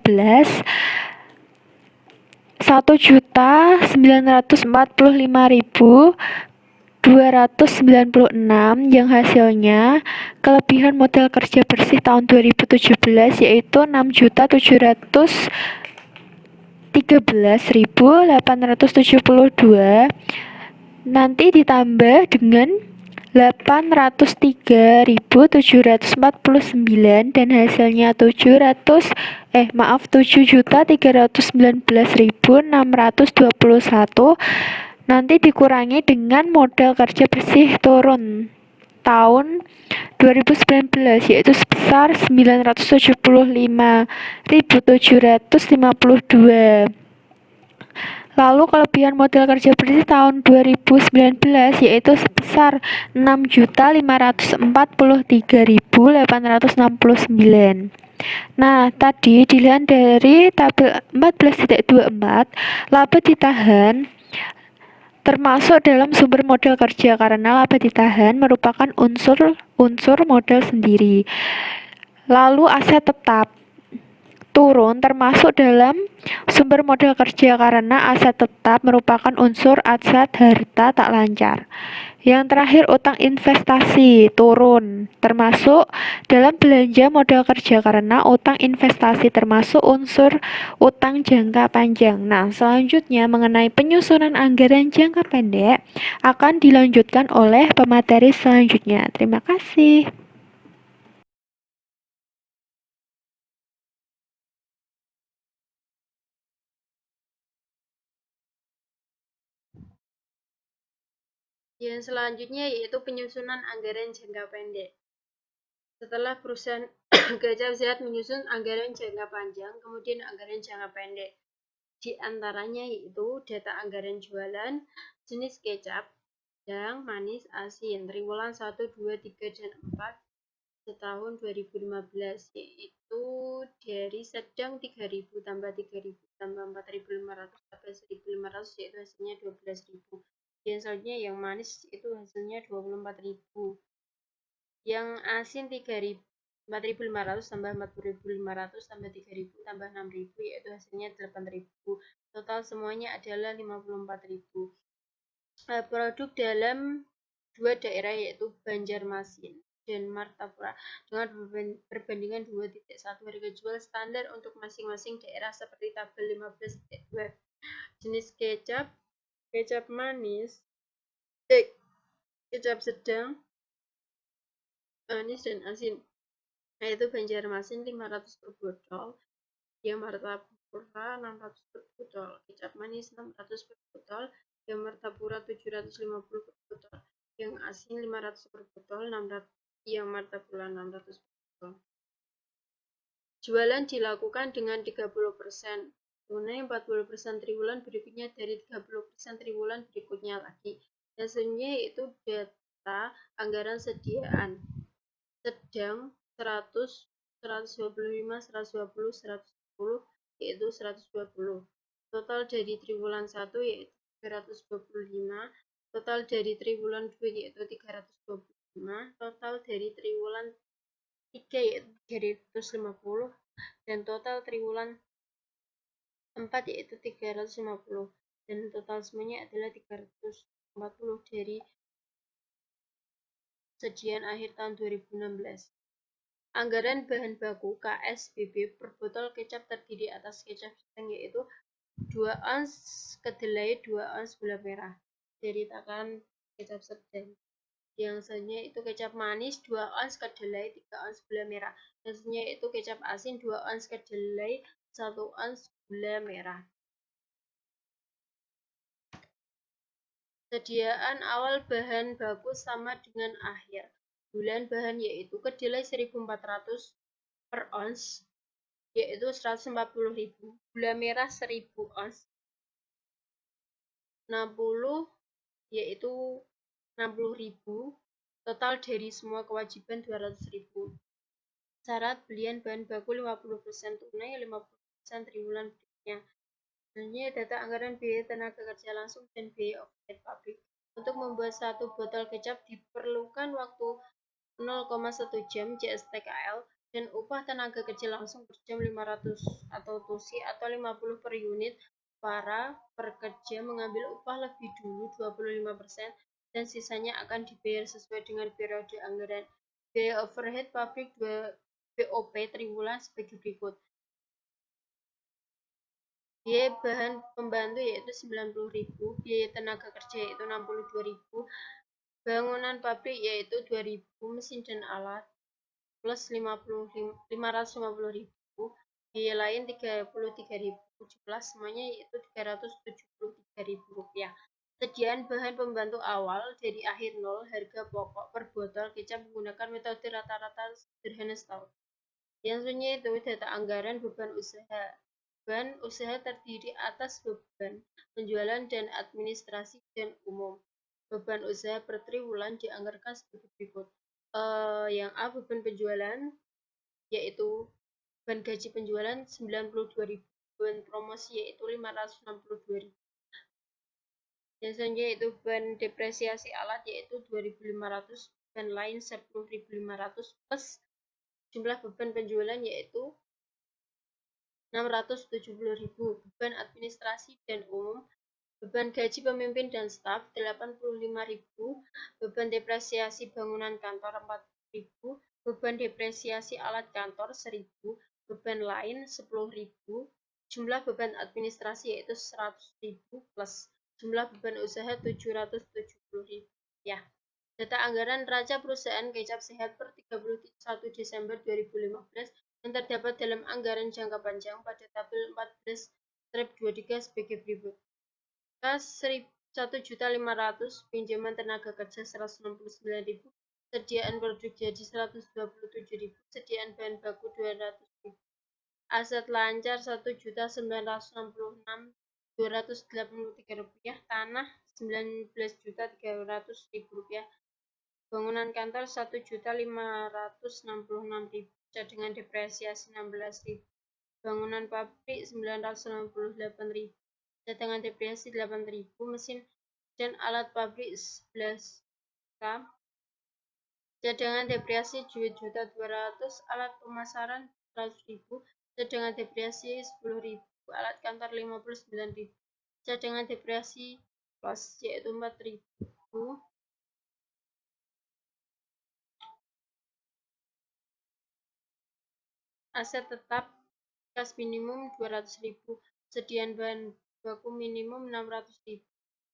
1.945.296, yang hasilnya kelebihan modal kerja bersih tahun 2017 yaitu 6.713.872, nanti ditambah dengan 803.749 dan hasilnya 7.319.621, nanti dikurangi dengan modal kerja bersih turun tahun 2019 yaitu sebesar 975.752. Lalu kelebihan modal kerja bersih tahun 2019 yaitu sebesar 6.543.869. Nah, tadi dilihat dari tabel 14.24, laba ditahan termasuk dalam sumber modal kerja karena laba ditahan merupakan unsur modal sendiri. Lalu aset tetap turun termasuk dalam sumber modal kerja karena aset tetap merupakan unsur aset harta tak lancar. Yang terakhir utang investasi turun termasuk dalam belanja modal kerja karena utang investasi termasuk unsur utang jangka panjang. Nah, selanjutnya mengenai penyusunan anggaran jangka pendek akan dilanjutkan oleh pemateri selanjutnya. Terima kasih. Yang selanjutnya yaitu penyusunan anggaran jangka pendek. Setelah perusahaan Gajah Sehat menyusun anggaran jangka panjang, kemudian anggaran jangka pendek. Di antaranya yaitu data anggaran jualan, jenis kecap, sedang, manis, asin, triwulan 1, 2, 3, dan 4 setahun 2015, yaitu dari sedang 3.000 tambah 3.000 tambah 4.500 tambah 1.500 yaitu hasilnya 12.000. Yang selanjutnya yang manis itu hasilnya 24.000. Yang asin 3.000 4.500 tambah 4.500 tambah 3.000 tambah 6.000 yaitu hasilnya 8.000. Total semuanya adalah 54.000. Produk dalam dua daerah yaitu Banjarmasin dan Martapura dengan perbandingan 2.1 harga jual standar untuk masing-masing daerah seperti tabel 15.2. Jenis kecap, kecap manis, kecap sedang, manis dan asin, yaitu Banjarmasin 500 per botol, yang Martapura 600 per botol, kecap manis 600 per botol, yang Martapura 750 per botol, yang asin 500 per botol, 600, yang Martapura 600 per botol. Jualan dilakukan dengan 30% tunai, 40% triwulan berikutnya, dari 30% triwulan berikutnya lagi. Hasilnya yaitu data anggaran sediaan sedang 100, 125, 120, 110 yaitu 120. Total dari triwulan 1 yaitu 325, total dari triwulan 2 yaitu 325, total dari triwulan 3 yaitu 350, dan total triwulan 4 yaitu 350, dan total semuanya adalah 340 dari sediaan akhir tahun 2016. Anggaran bahan baku KSBB per botol kecap terdiri atas kecap sedang yaitu 2 ons kedelai, 2 ons gula merah dari takaran kecap sedang. Yang selanjutnya itu kecap manis 2 ons kedelai, 3 ons gula merah. Yang selanjutnya itu kecap asin 2 ons kedelai, 1 ons gula merah. Sediaan awal bahan baku sama dengan akhir bulan bahan yaitu kedelai 1.400 per ons yaitu 140.000, gula merah 1.000 ons 60 yaitu 60.000, total dari semua kewajiban 200.000. Syarat belian bahan baku 50% tunai, 50% triwulan berikutnya. Selanjutnya data anggaran biaya tenaga kerja langsung dan biaya overhead pabrik. Untuk membuat satu botol kecap diperlukan waktu 0,1 jam JSTKL dan upah tenaga kerja langsung per jam 500 atau TUSI atau 50 per unit. Para pekerja mengambil upah lebih dulu 25% dan sisanya akan dibayar sesuai dengan periode anggaran. Biaya overhead pabrik BOP triwulan sebagai berikut. Biaya bahan pembantu yaitu 90.000, biaya tenaga kerja yaitu 62.000, bangunan pabrik yaitu 2.000, mesin dan alat plus 550.000, biaya lain 33.017, semuanya yaitu 373.000 rupiah. Sediaan bahan pembantu awal dari akhir nol, harga pokok per botol kecap menggunakan metode rata-rata sederhana setahun. Yang selanjutnya itu data anggaran beban usaha. beban usaha terdiri atas beban penjualan dan administrasi dan umum. Beban usaha per triwulan dianggarkan sebagai berikut. Yang A, beban penjualan, yaitu beban gaji penjualan 92.000, beban promosi yaitu 562.000. Yang selanjutnya yaitu beban depresiasi alat yaitu 2.500, beban lain 10.500 plus jumlah beban penjualan yaitu 670.000, beban administrasi dan umum, beban gaji pemimpin dan staf 85.000, beban depresiasi bangunan kantor 4.000, beban depresiasi alat kantor 1.000, beban lain 10.000, jumlah beban administrasi yaitu 100.000 plus jumlah beban usaha 770.000. Ya. Data anggaran neraca perusahaan Kecap Sehat per 31 Desember 2015 yang terdapat dalam anggaran jangka panjang pada tabel 14-23 sebagai berikut. Kas 1.500.000, pinjaman tenaga kerja 169.000, sediaan produk jadi 127.000, sediaan bahan baku 200.000. Aset lancar 1.966.283 rupiah, tanah 19.300.000 rupiah, bangunan kantor 1.566.000, cadangan depresiasi 16.000, bangunan pabrik 968.000, cadangan depresiasi 8.000, mesin dan alat pabrik 11k, cadangan depresiasi 2.200.000, alat pemasaran 100.000, cadangan depresiasi 10.000, alat kantor 59.000, cadangan depresiasi plus yaitu 4.000, aset tetap kas minimum 200.000, sediaan bahan baku minimum 600.000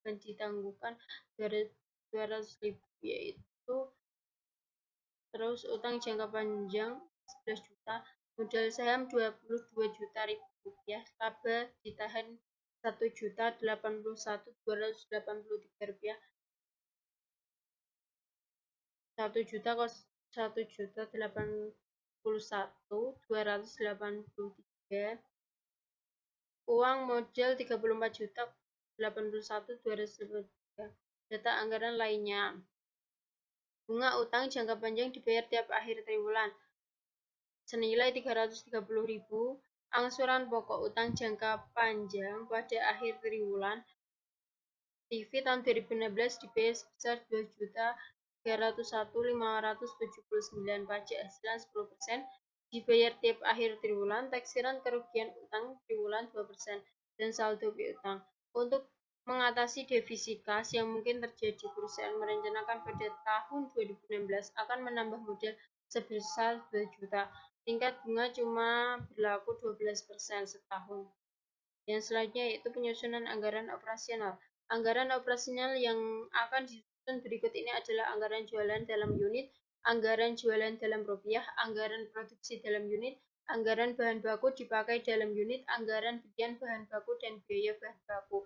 dan ditangguhkan 200.000, yaitu terus utang jangka panjang 11 juta, modal saham 22 juta rupiah, laba ditahan 1.081.283 rupiah, 1.081.283, uang modal 34 juta 81.283. Data anggaran lainnya. Bunga utang jangka panjang dibayar tiap akhir triwulan senilai 330.000. Angsuran pokok utang jangka panjang pada akhir triwulan TV tahun 2016 dibayar sebesar 2.301.579. Pajak hasilan 10% dibayar tiap akhir triwulan. Taksiran kerugian utang triwulan 2% dan saldo piutang. Untuk mengatasi defisit kas yang mungkin terjadi, perusahaan merencanakan pada tahun 2016 akan menambah modal sebesar 2 juta. Tingkat bunga cuma berlaku 12% setahun. Yang selanjutnya yaitu penyusunan anggaran operasional. Anggaran operasional yang akan disusun berikut ini adalah anggaran jualan dalam unit, anggaran jualan dalam rupiah, anggaran produksi dalam unit, anggaran bahan baku dipakai dalam unit, anggaran belian bahan baku dan biaya bahan baku.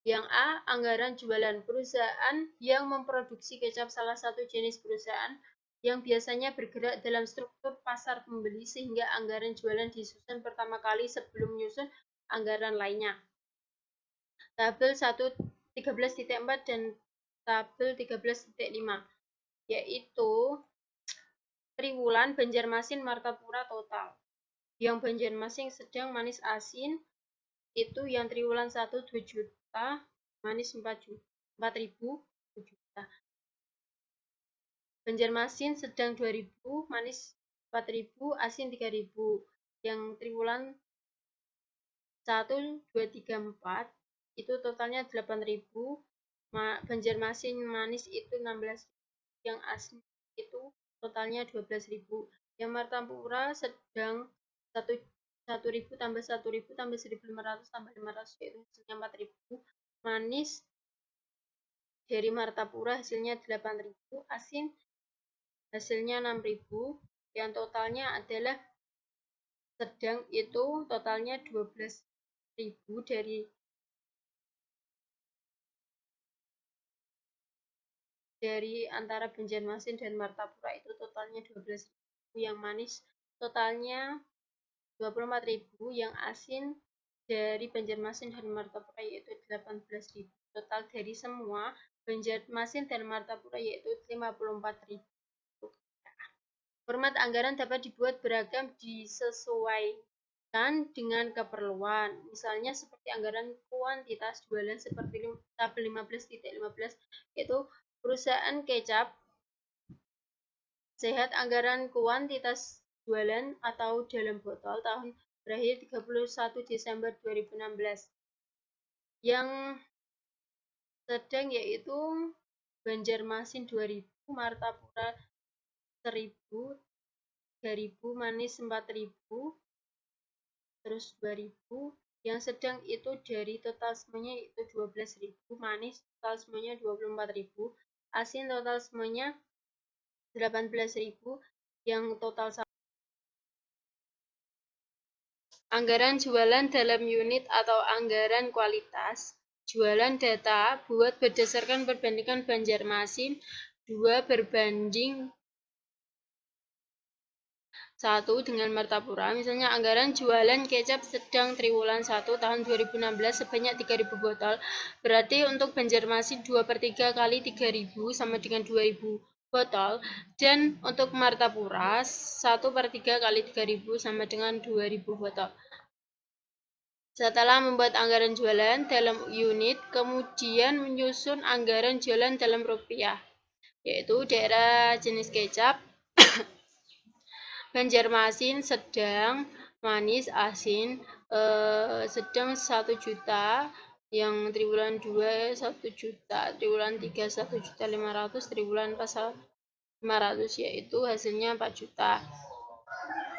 Yang A, anggaran jualan. Perusahaan yang memproduksi kecap salah satu jenis perusahaan yang biasanya bergerak dalam struktur pasar pembeli sehingga anggaran jualan disusun pertama kali sebelum menyusun anggaran lainnya. Tabel 13.4 dan tabel 13.5 yaitu triwulan Banjarmasin Martapura total. Yang Banjarmasin sedang manis asin itu yang triwulan 1 2 juta, manis 4.000 juta. Banjarmasin sedang 2.000, manis 4.000, asin 3.000. Yang triwulan 1 2 3 4 itu totalnya 8.000. Banjarmasin manis itu 16.000. Yang asin itu totalnya 12.000. Yang Martapura sedang 1.000 tambah 1.000 tambah 1.500 tambah 500 yaitu hasilnya 4.000. Manis dari Martapura hasilnya 8.000, asin hasilnya 6.000, yang totalnya adalah sedang itu totalnya 12.000 dari antara Banjarmasin dan Martapura itu totalnya 12.000, yang manis totalnya 24.000, yang asin dari Banjarmasin dan Martapura yaitu 18.000. Total dari semua Banjarmasin dan Martapura yaitu 54.000. Format anggaran dapat dibuat beragam disesuaikan dengan keperluan. Misalnya seperti anggaran kuantitas jualan seperti tabel 15.15 yaitu perusahaan kecap sehat anggaran kuantitas jualan atau dalam botol tahun berakhir 31 Desember 2016. Yang sedang yaitu Banjarmasin 2.000, Martapura 1.000, 3.000, Manis 4.000, terus 2.000. Yang sedang itu dari total semuanya yaitu 12.000, Manis total semuanya 24.000, asin total semuanya 18.000, yang total anggaran jualan dalam unit atau anggaran kualitas. Jualan data buat berdasarkan perbandingan Banjarmasin 2 berbanding 1 dengan Martapura. Misalnya anggaran jualan kecap sedang triwulan 1 tahun 2016 sebanyak 3.000 botol. Berarti untuk Banjarmasin 2/3 kali 3.000 sama dengan 2.000 botol. Dan untuk Martapura 1/3 kali 3.000 sama dengan 2.000 botol. Setelah membuat anggaran jualan dalam unit, kemudian menyusun anggaran jualan dalam rupiah, yaitu daerah jenis kecap, Banjarmasin, sedang, manis, asin, sedang 1 juta, yang triwulan 2 1 juta, triwulan 3 1.500.000, triwulan 4 500, yaitu hasilnya 4 juta.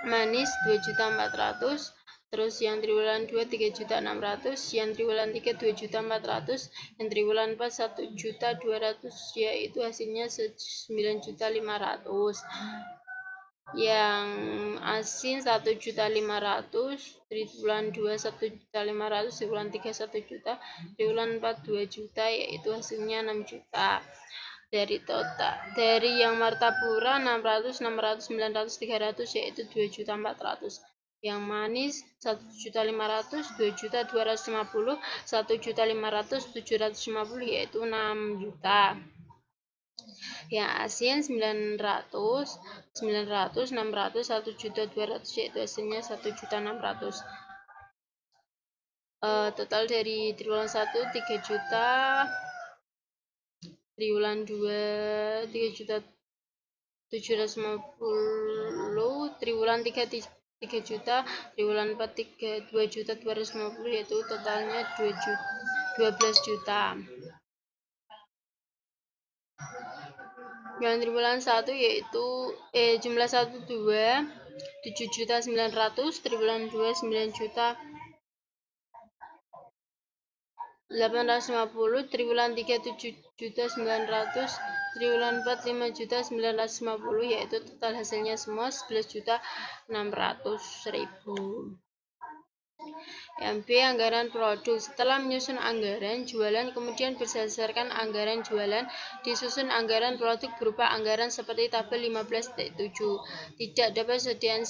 Manis 2.400.000, terus yang triwulan 2 3.600.000, yang triwulan 3 2.400.000, yang triwulan 4 1.200.000, yaitu hasilnya 9.500.000. Yang asin 1.500.000, triwulan 2 1.500.000, triwulan 3 1 juta, triwulan 4 2 juta, yaitu hasilnya 6 juta. Dari yang Martapura 600, 900, 300 yaitu 2.400.000. Yang manis 1.500.000, 2.250.000, 1.500.000, 750 yaitu 6 juta. Yang asin 900, 600, 1.200.000 yaitu hasilnya 1.600.000. Total dari triwulan 1 3 juta, triwulan 2 3.750.000, triwulan 3 3 juta, triwulan 4 2.250.000, yaitu totalnya 12 juta. Yang triwulan 1 yaitu jumlah 1 2 7.900.000, triwulan 2 9 juta 850, triwulan 3 7.900.000, triwulan 4 5.950.000, yaitu total hasilnya semua 11.600.000. Yang B, anggaran produk. Setelah menyusun anggaran jualan, kemudian berdasarkan anggaran jualan disusun anggaran produk berupa anggaran seperti tabel 15.7. Tidak dapat sediaan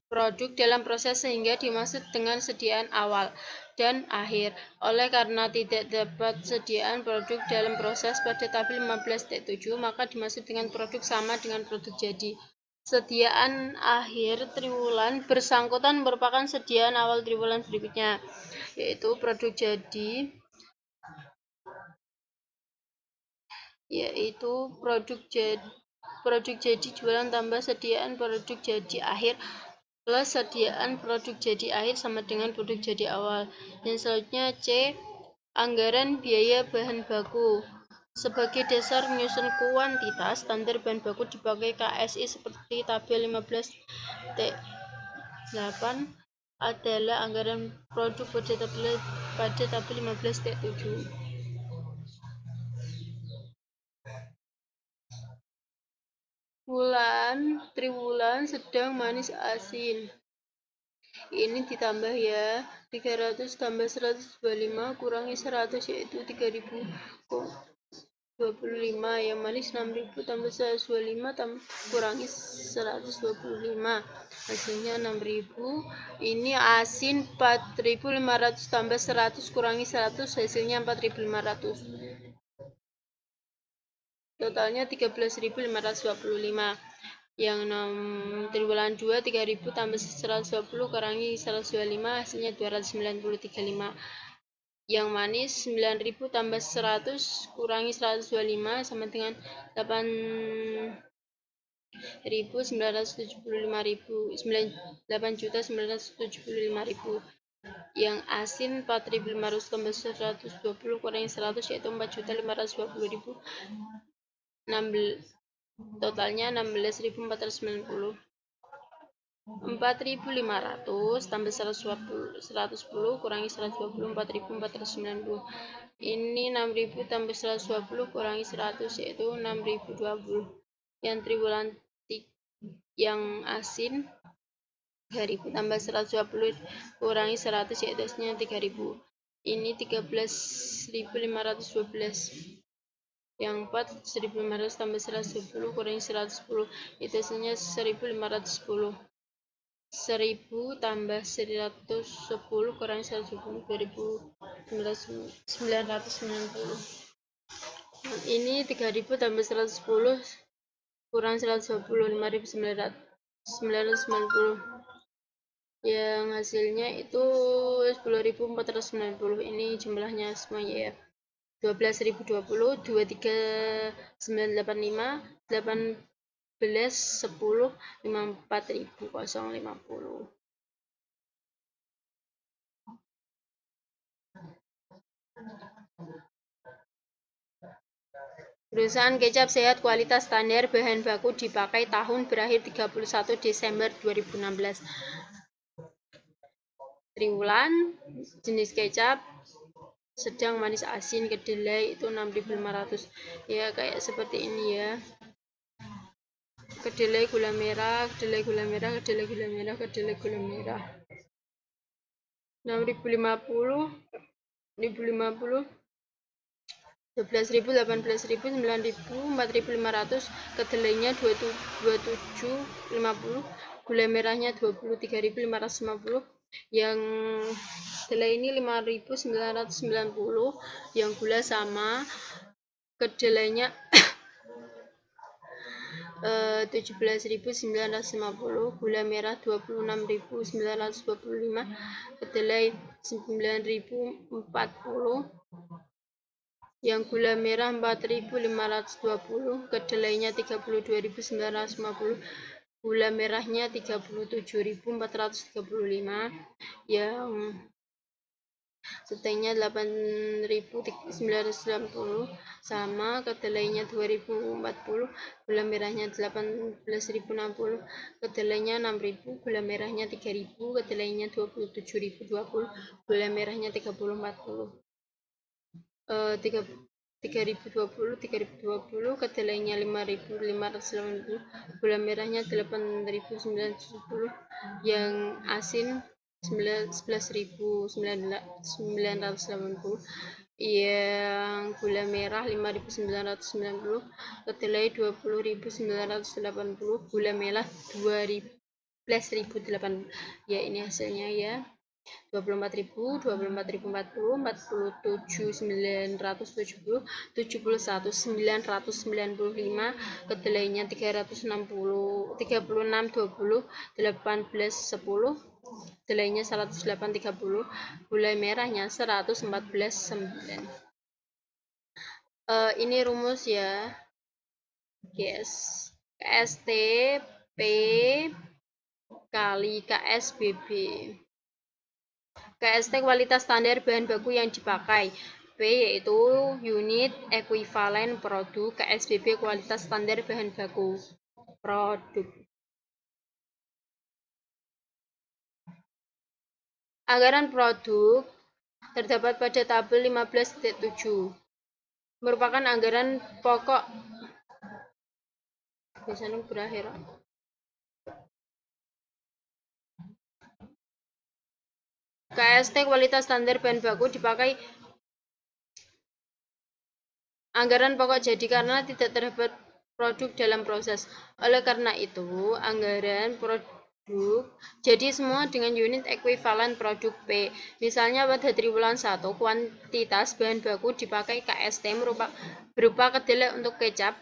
produk dalam proses sehingga dimaksud dengan sediaan awal dan akhir. Oleh karena tidak dapat sediaan produk dalam proses pada tabel 15.7, maka dimaksud dengan produk sama dengan produk jadi. Sediaan akhir triwulan bersangkutan merupakan sediaan awal triwulan berikutnya, yaitu produk jadi, jualan tambah sediaan produk jadi akhir plus sediaan produk jadi akhir sama dengan produk jadi awal. Dan selanjutnya C, anggaran biaya bahan baku. Sebagai dasar menyusun kuantitas, standar bahan baku dipakai KSI seperti tabel 15.8 adalah anggaran produk pada tabel 15.7. Triwulan, sedang, manis, asin. Ini ditambah ya, 300 tambah 125 kurangi 100 yaitu 3.000. 25, yang manis 6.000 tambah 125 kurangi 125, hasilnya 6.000. Ini asin 4.500 tambah 100 kurangi 100, hasilnya 4.500. Totalnya 13.525. Yang 6 triwulan 2 3.000 tambah 120 kurangi 125, hasilnya 290,35. Yang manis 9.000 tambah 100 kurangi 125 sama dengan 8.975.000. Yang asin 4.500 tambah 120 kurangi 100 yaitu 4.520.000. Totalnya 16.490. 4.500 tambah 110 kurangi 120, 4.490. Ini 6.000 tambah 120 kurangi 100 yaitu 6.020. Yang triwulan yang asin 3.000 tambah 120 kurangi 100 yaitu hasilnya 3.000. Ini 13.512. Yang 4 1.500 tambah 110 kurangi 110 itu hasilnya 1.510. 1.000 tambah 110 kurangi 110 2.990. Ini 3.000 tambah 110 kurang 120 5.990. Yang hasilnya itu 10.490. Ini jumlahnya semuanya ya. 12.020, 23.985, 18, 10, 54.050. Perusahaan kecap sehat kualitas standar bahan baku dipakai tahun berakhir 31 Desember 2016. Triwulan jenis kecap sedang manis asin kedelai itu 6.500 ya, kayak seperti ini ya. Kedelai gula merah, kedelai gula merah, kedelai gula merah, kedelai gula merah. 6.050, 1.050, 12.000, 18.000, 9.000, 4.500, kedelainya 27.50, gula merahnya 23.550, yang kedelai ini 5.990, yang gula sama, kedelainya 17.950, gula merah 26.925, kedelai 9.040, yang gula merah 4.520, kedelainya 32.950, gula merahnya 37.435, yang setengnya 8.990 sama, kedelainya 2.040, gula merahnya 18.060, kedelainya 6.000, gula merahnya 3.000, kedelainya 27.020, gula merahnya 3.040. 3.020, kedelainya 5.580, gula merahnya 8.970, yang asin 11.980, yang gula merah 5.990, kedelai 20.980, gula merah 12.080. Ya, ini hasilnya ya. 24.000, 24.040, 47.970, 71.995, kedelainya 360, 36.20, 18.10, kedelainya 108.30, gula merahnya 114.9. Ini rumus ya, guys. KST P kali KSBB. KST kualitas standar bahan baku yang dipakai. P yaitu unit ekuivalen produk. KSBB kualitas standar bahan baku produk. Anggaran produk terdapat pada tabel 15.7. Merupakan anggaran pokok. Biasanya berakhir. KST kualitas standar bahan baku dipakai anggaran pokok jadi karena tidak terdapat produk dalam proses. Oleh karena itu, anggaran produk jadi semua dengan unit ekuivalen produk P. Misalnya pada triwulan 1, kuantitas bahan baku dipakai KST berupa kedelai untuk kecap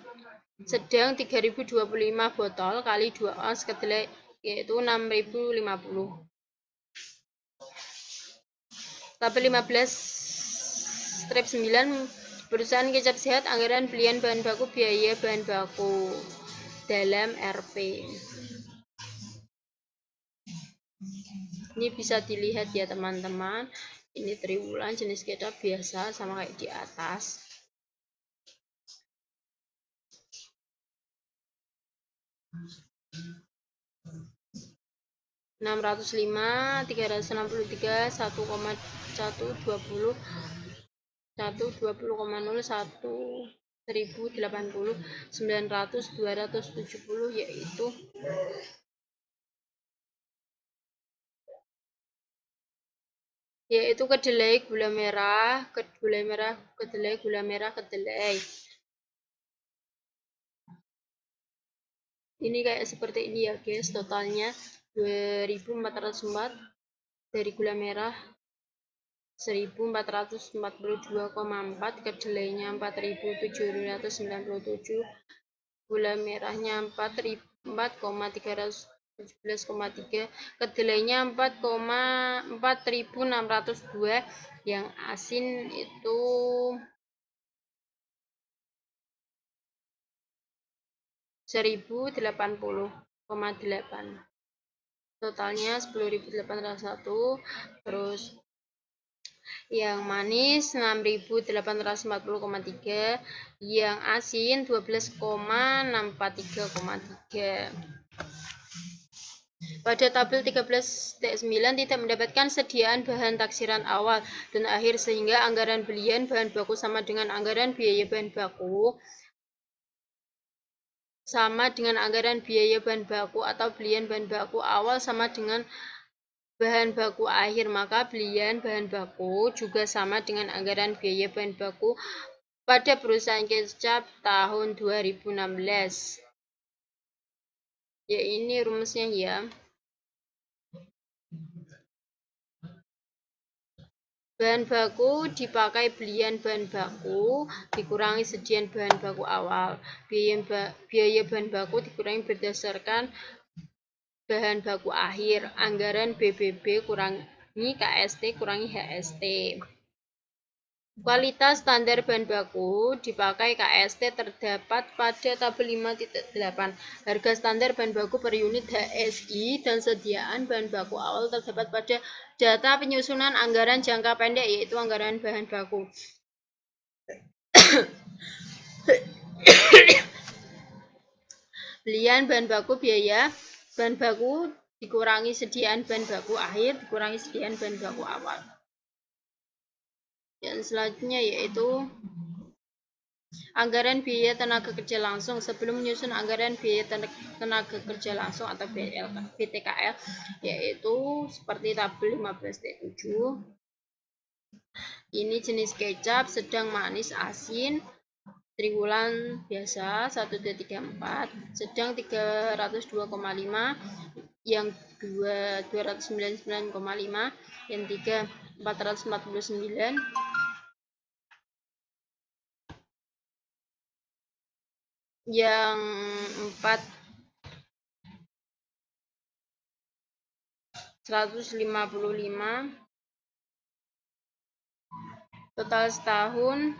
sedang 3025 botol kali 2 ons kedelai yaitu 6050. Tabel 15 strip 9 perusahaan kecap sehat anggaran belian bahan baku biaya bahan baku dalam Rp. Ini bisa dilihat ya teman-teman. Ini triwulan jenis kecap biasa sama kayak di atas. (605, 363, 1,120, 1080, 900, 270 yaitu kedelai, gula merah, kedelai, gula merah, kedelai. Ini kayak seperti ini ya guys, totalnya 2404 dari gula merah 1442,4, kedelainya 4797, gula merahnya 4,317,3, kedelainya 4602, yang asin itu 1080,8, totalnya 10.801. Terus yang manis 6.840,3, yang asin 12,643,3. Pada tabel 13-9 tidak mendapatkan sediaan bahan taksiran awal dan akhir sehingga anggaran belian bahan baku sama dengan anggaran biaya bahan baku sama dengan anggaran biaya bahan baku atau belian bahan baku awal sama dengan bahan baku akhir, maka belian bahan baku juga sama dengan anggaran biaya bahan baku pada perusahaan kecap tahun 2016. Ya, ini rumusnya ya. Bahan baku dipakai belian bahan baku dikurangi sediaan bahan baku awal. Biaya bahan baku dikurangi berdasarkan bahan baku akhir. Anggaran BBB kurangi KST kurangi HST. Kualitas standar bahan baku dipakai KST terdapat pada tabel 5.8. Harga standar bahan baku per unit HSI dan sediaan bahan baku awal terdapat pada data penyusunan anggaran jangka pendek yaitu anggaran bahan baku. Belian bahan baku biaya bahan baku dikurangi sediaan bahan baku akhir dikurangi sediaan bahan baku awal. Yang selanjutnya yaitu anggaran biaya tenaga kerja langsung. Sebelum menyusun anggaran biaya tenaga kerja langsung atau BTKL yaitu seperti tabel 15.7. Ini jenis kecap sedang, manis, asin, triwulan biasa 1, 2, 3, 4, sedang 302,5, yang 2 299,5, yang 3 449, yang 4 155, total setahun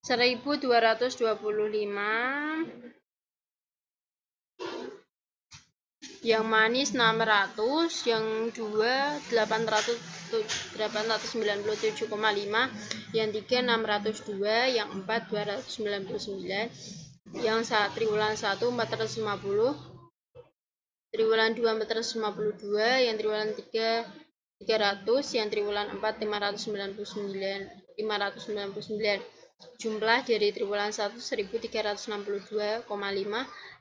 1225, yang manis 600, yang 2 897,5, yang 3 602, yang 4 299, yang triwulan 1 450, triwulan 2 452, yang triwulan 3 300, yang triwulan 4 599. Jumlah dari triwulan 1 1362,5,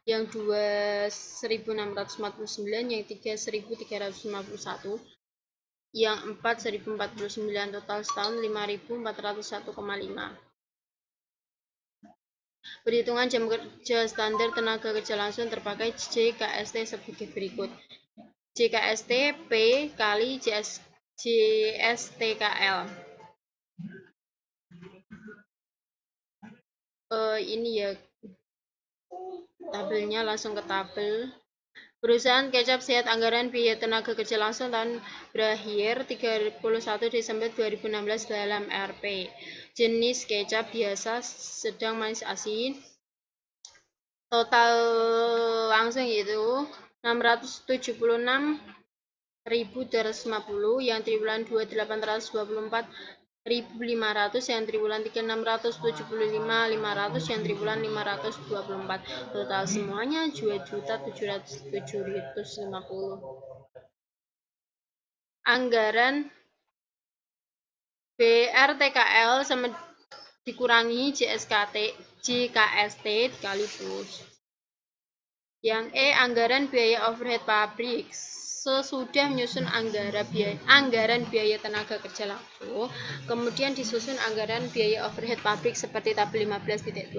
yang 2 1649, yang 3 1351, yang 4 1049, total setahun 5.401,5. Perhitungan jam kerja standar tenaga kerja langsung terpakai JKST sebagai berikut. JKST P kali JSTKL. Ini ya tabelnya, langsung ke tabel. Perusahaan kecap sehat anggaran biaya tenaga kerja langsung tahun berakhir 31 Desember 2016 dalam RP. Jenis kecap biasa, sedang, manis, asin. Total langsung yaitu 676.250, yang triwulan 2 824.500, yang triwulan 3 675.500, yang triwulan 524. Total semuanya 2.707.750. Anggaran BRTKL sama dikurangi JKST dikaligus. Yang E, anggaran biaya overhead pabrik. Sesudah menyusun anggaran biaya tenaga kerja langsung, kemudian disusun anggaran biaya overhead pabrik seperti tabel 15.12.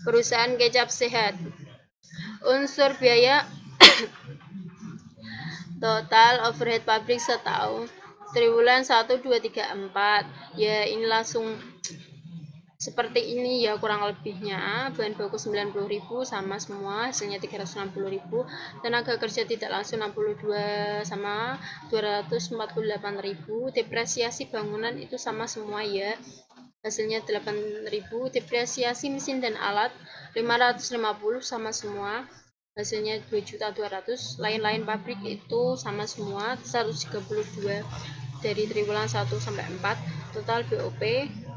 Perusahaan kecap sehat. Unsur biaya total overhead pabrik setahun triwulan 1, 2, 3, 4. Ya, ini langsung seperti ini ya kurang lebihnya. Bahan baku 90.000 sama semua, hasilnya 360.000. Tenaga kerja tidak langsung 62 sama 248.000. Depresiasi bangunan itu sama semua ya, hasilnya 8.000. Depresiasi mesin dan alat 550 sama semua, hasilnya 2.200.000. Lain-lain pabrik itu sama semua 132 dari triwulan 1 sampai 4. Total BOP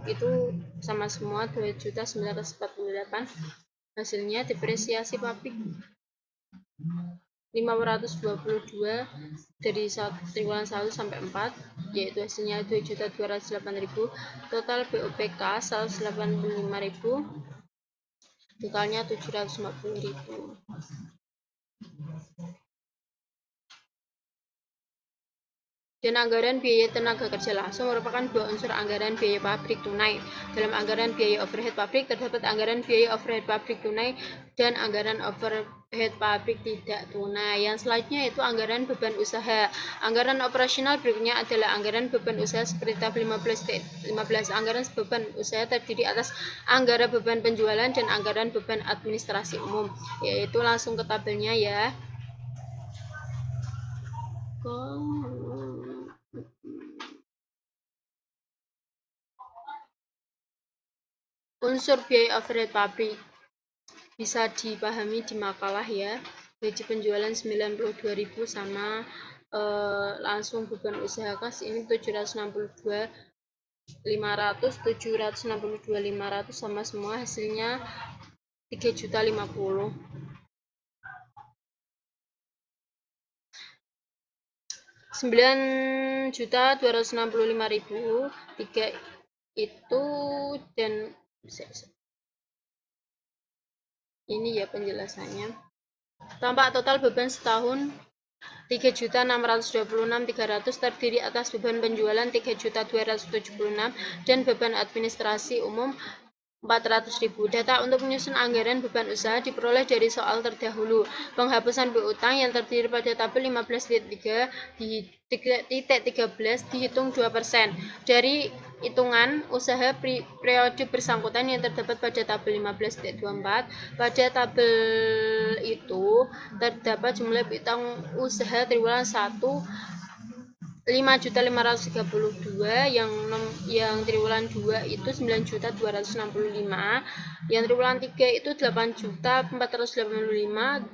itu sama semua 2.948. Hasilnya depresiasi pabrik 522 dari triwulan 1 sampai 4, yaitu hasilnya 2.208.000. Total BOPK 185.000, totalnya 750.000. Dan anggaran biaya tenaga kerja langsung merupakan dua unsur anggaran biaya pabrik tunai. Dalam anggaran biaya overhead pabrik terdapat anggaran biaya overhead pabrik tunai dan anggaran overhead pabrik tidak tunai. Yang selanjutnya itu anggaran beban usaha. Anggaran operasional berikutnya adalah anggaran beban usaha seperti tabel 15. Anggaran beban usaha terdiri atas anggaran beban penjualan dan anggaran beban administrasi umum. Yaitu langsung ke tabelnya ya. Unsur biaya overhead pabrik bisa dipahami di makalah ya. Gaji penjualan 92.000 sama langsung beban usaha kas ini 762.500, 762.500 sama semua, hasilnya 3.050.000. 9.265.000 tiga itu, dan ini ya penjelasannya. Tampak total beban setahun 3.626.300 terdiri atas beban penjualan 3.276 dan beban administrasi umum 400.000. Data untuk menyusun anggaran beban usaha diperoleh dari soal terdahulu. Penghapusan piutang yang terdiri pada tabel 15.3 di titik 13 dihitung 2% dari hitungan usaha periode bersangkutan yang terdapat pada tabel 15.24. Pada tabel itu terdapat jumlah piutang usaha triwulan 1 5.532, yang triwulan 2 itu 9.265, yang triwulan 3 itu 8.485,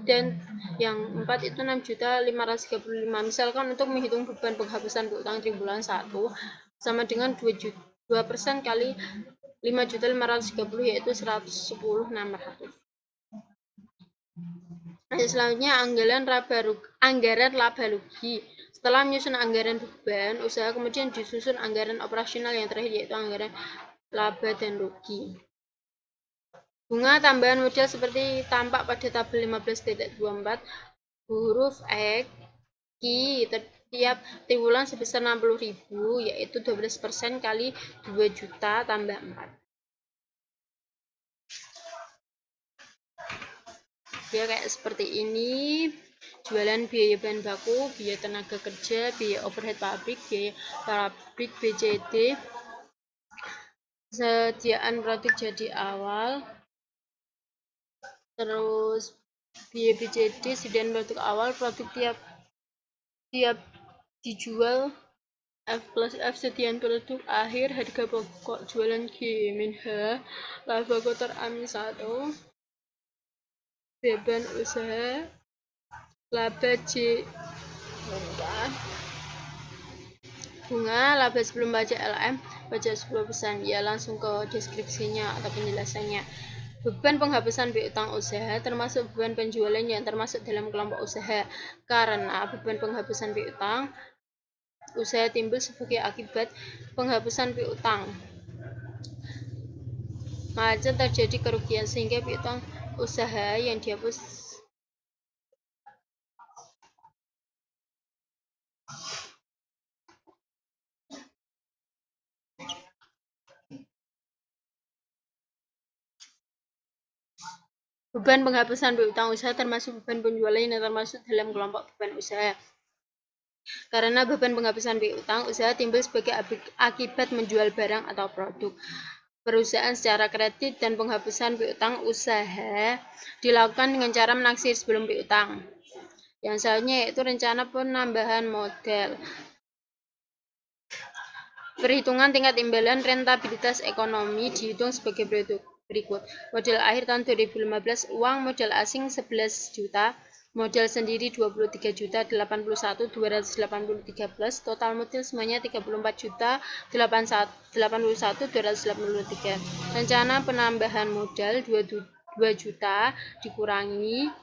dan yang 4 itu 6.535. Misalkan untuk menghitung beban penghapusan piutang triwulan 1 sama dengan 2% kali 5.530, yaitu 110.600. Selanjutnya anggaran laba rugi. Setelah menyusun anggaran beban usaha, kemudian disusun anggaran operasional yang terakhir, yaitu anggaran laba dan rugi. Bunga tambahan modal seperti tampak pada tabel 15.24. Huruf X, tiap triwulan sebesar 60.000, yaitu 12% kali 2 juta tambah 4. Ya kayak seperti ini. Jualan biaya bahan baku, biaya tenaga kerja, biaya overhead pabrik, biaya pabrik BCD, sediaan produk jadi awal, terus biaya BCD, sediaan produk awal, produk tiap dijual, F plus F sediaan produk akhir, harga pokok jualan G-H, laba kotor A-1, beban usaha, laba J, bunga, laba sebelum pajak LM, pajak 10%. Ya langsung ke deskripsinya atau penjelasannya. Beban penghapusan piutang usaha termasuk beban penjualan yang termasuk dalam kelompok usaha, karena beban penghapusan piutang usaha timbul sebagai akibat penghapusan piutang. Maka terjadi kerugian sehingga piutang usaha yang dihapus beban penghapusan piutang usaha termasuk beban penjualan yang termasuk dalam kelompok beban usaha. Karena beban penghapusan piutang usaha timbul sebagai akibat menjual barang atau produk perusahaan secara kredit, dan penghapusan piutang usaha dilakukan dengan cara menaksir sebelum piutang. Yang selanjutnya yaitu rencana penambahan modal. Perhitungan tingkat imbalan rentabilitas ekonomi dihitung sebagai berikut. Modal akhir tahun 2015, uang modal asing 11 juta, modal sendiri 23 juta 81 283 plus, total modal semuanya 34 juta 81 283. Rencana penambahan modal 2 juta dikurangi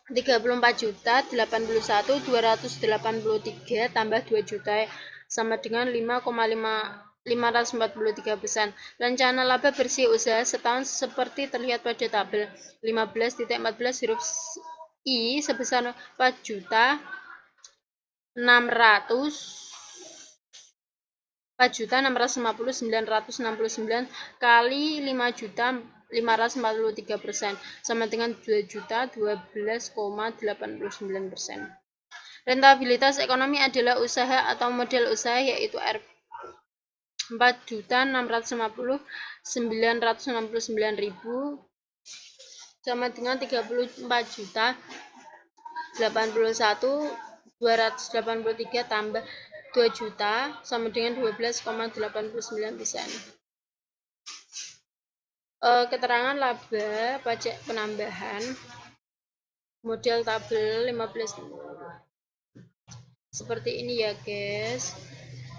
34 juta 81 283 tambah 2 juta sama dengan 5,543%. Rencana laba bersih usaha setahun seperti terlihat pada tabel 15.14 huruf I sebesar 4 juta 4.650.969 kali 5 juta 543% sama dengan 2 juta 12,89%. Rentabilitas ekonomi adalah usaha atau modal usaha yaitu R 4.650.969.000 sama dengan 34 juta 81.283 tambah 2 juta sama dengan 12,89%. Keterangan laba pajak penambahan model tabel 15 seperti ini ya guys.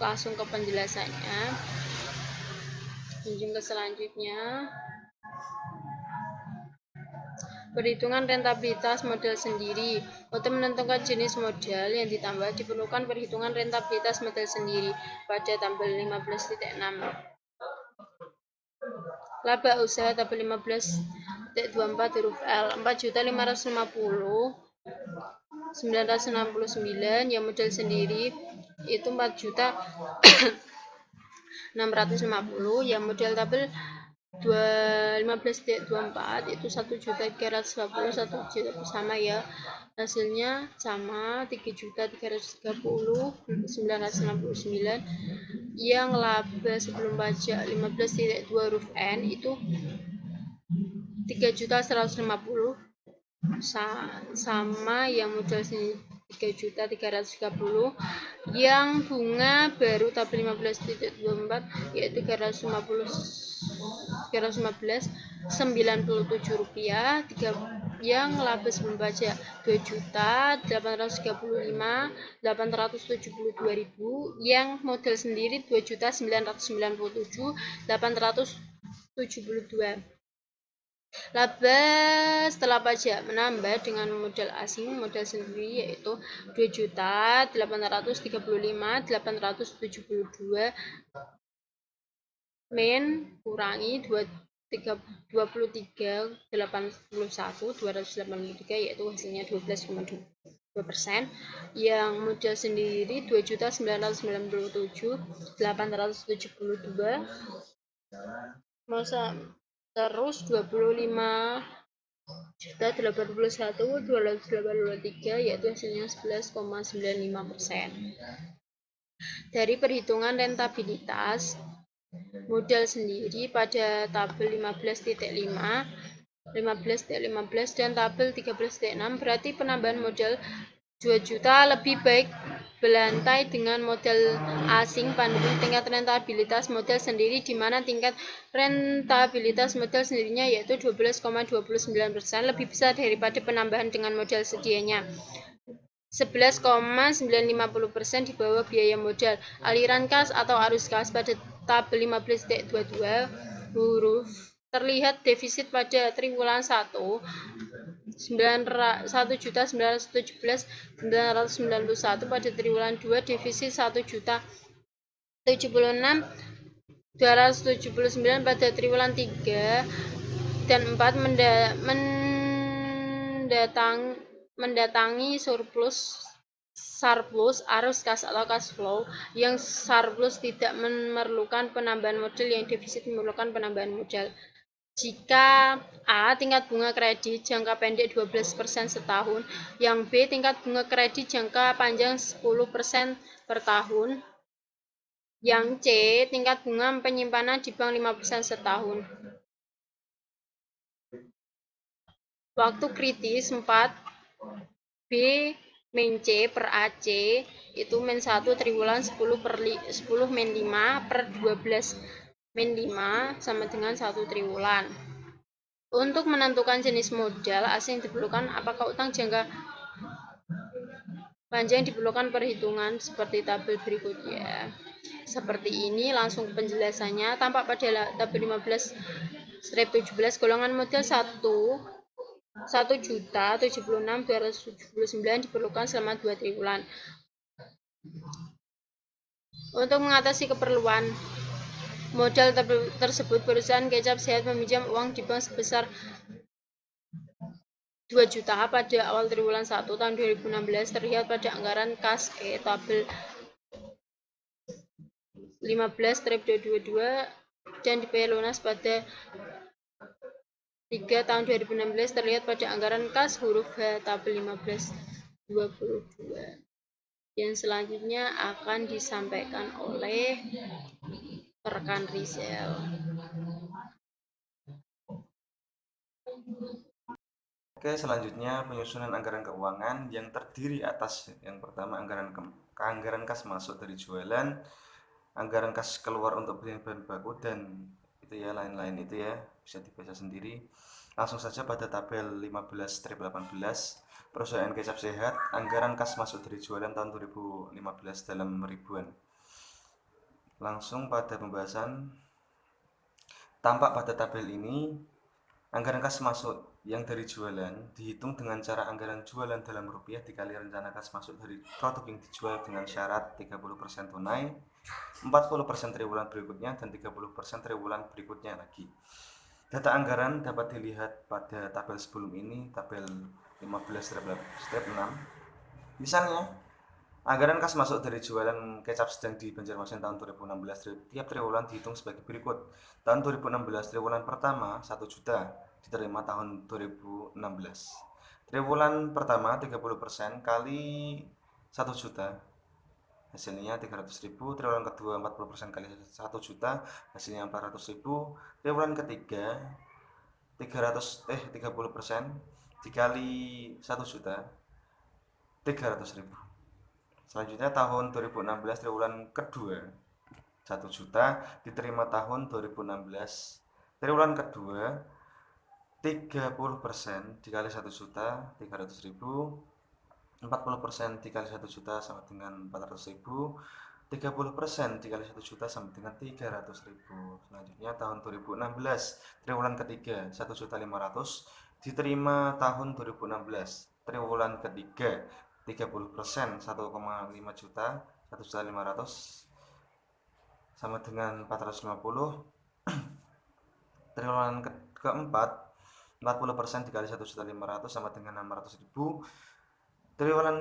Langsung ke penjelasannya. Lanjut ke selanjutnya. Perhitungan rentabilitas modal sendiri. Untuk menentukan jenis modal yang ditambah diperlukan perhitungan rentabilitas modal sendiri pada tabel 15.6. Laba usaha tabel 15.24 huruf L 4.550.969 yang modal sendiri itu 4.650.000 yang modal tabel 15.24 itu 1.350.000 1 juta sama ya, hasilnya sama 3.330.969 yang laba sebelum pajak 15.2 huruf N itu 3.150.000 sama yang modal sini 3.330.000 yang bunga baru tabel 15.24 yaitu 315.97 rupiah, yang laba sebelum pajak 2.835.872.000 yang modal sendiri 2.997.872. Laba setelah pajak menambah dengan modal asing modal sendiri yaitu 2.835.872 min kurangi 23.81 283 yaitu hasilnya 12,2. 2%, yang modal sendiri 2.997.872, masa terus 25.081.283, yaitu hasilnya 11,95%. Dari perhitungan rentabilitas modal sendiri pada tabel 15.5, 15.15 dan tabel 13.6, berarti penambahan modal 2 juta lebih baik belantai dengan modal asing banding tingkat rentabilitas modal sendiri, di mana tingkat rentabilitas modal sendirinya yaitu 12,29% lebih besar daripada penambahan dengan modal sedianya. 11,950% di bawah biaya modal. Aliran kas atau arus kas pada tabel 15.22 huruf terlihat defisit pada triwulan 1 1.917.991 pada triwulan 2, defisit 1.076.279 pada triwulan 3 dan 4 mendatangi surplus arus kas atau cash flow, yang surplus tidak memerlukan penambahan modal, yang defisit memerlukan penambahan modal. Jika A. tingkat bunga kredit jangka pendek 12% setahun, yang B. tingkat bunga kredit jangka panjang 10% per tahun, yang C. tingkat bunga penyimpanan di bank 5% setahun. Waktu kritis 4 B min C per AC itu min 1 triwulan 10 min 5 per 12 min 5 sama dengan 1 triwulan. Untuk menentukan jenis modal asing diperlukan apakah utang jangka panjang, diperlukan perhitungan seperti tabel berikutnya. Seperti ini langsung penjelasannya. Tampak pada tabel 15/17 golongan modal 1.076.279 diperlukan selama 2 triwulan. Untuk mengatasi keperluan modal tersebut, perusahaan kecap sehat meminjam uang di bank sebesar 2 juta pada awal triwulan 1 tahun 2016, terlihat pada anggaran kas tabel 15/22 dan dibayar lunas pada 3 tahun 2016, terlihat pada anggaran kas huruf H tabel 15/22. Yang selanjutnya akan disampaikan oleh rekan Rizal. Oke, selanjutnya penyusunan anggaran keuangan yang terdiri atas yang pertama anggaran kas masuk dari jualan, anggaran kas keluar untuk beli bahan baku, dan itu ya lain-lain itu ya bisa dibaca sendiri. Langsung saja pada tabel 15/18 perusahaan kecap sehat, anggaran kas masuk dari jualan tahun 2015 dalam ribuan. Langsung pada pembahasan. Tampak pada tabel ini anggaran kas masuk yang dari jualan dihitung dengan cara anggaran jualan dalam rupiah dikali rencana kas masuk dari produk yang dijual dengan syarat 30% tunai, 40% triwulan berikutnya, dan 30% triwulan berikutnya lagi. Data anggaran dapat dilihat pada tabel sebelum ini, tabel 15/6. Misalnya, anggaran kas masuk dari jualan kecap sedang di Banjarmasin tahun 2016 tiap triwulan dihitung sebagai berikut. Tahun 2016 triwulan pertama 1 juta diterima tahun 2016. Triwulan pertama 30% kali 1 juta hasilnya 300.000. Triwulan kedua 40% kali 1 juta hasilnya 400.000. Triwulan ketiga 30% dikali 1 juta 300.000. Selanjutnya tahun 2016 triwulan kedua 1 juta diterima tahun 2016. Triwulan kedua 30% dikali 1 juta 300.000, 40% dikali 1 juta sama dengan 400.000, 30% dikali 1 juta sama dengan 300.000. Selanjutnya tahun 2016 triwulan ketiga 1.500.000 diterima tahun 2016. Triwulan ketiga 30% 1,5 juta 1.500.000 sama dengan 450. Triwulan keempat 40% dikali 1.500.000 sama dengan 600.000. Triwulan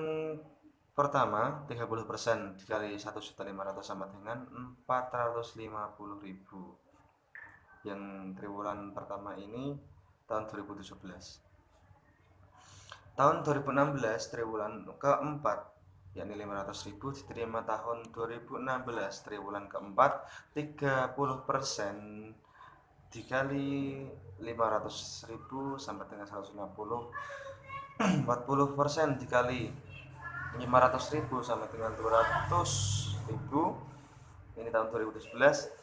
pertama 30% dikali 1.500.000 sama dengan 450.000. Yang triwulan pertama ini tahun 2017. Tahun 2016 triwulan keempat yakni 500.000 diterima tahun 2016 triwulan keempat 30% dikali 500.000 sampai dengan 150, 40% dikali 500.000 sama dengan 200.000. Ini tahun 2017.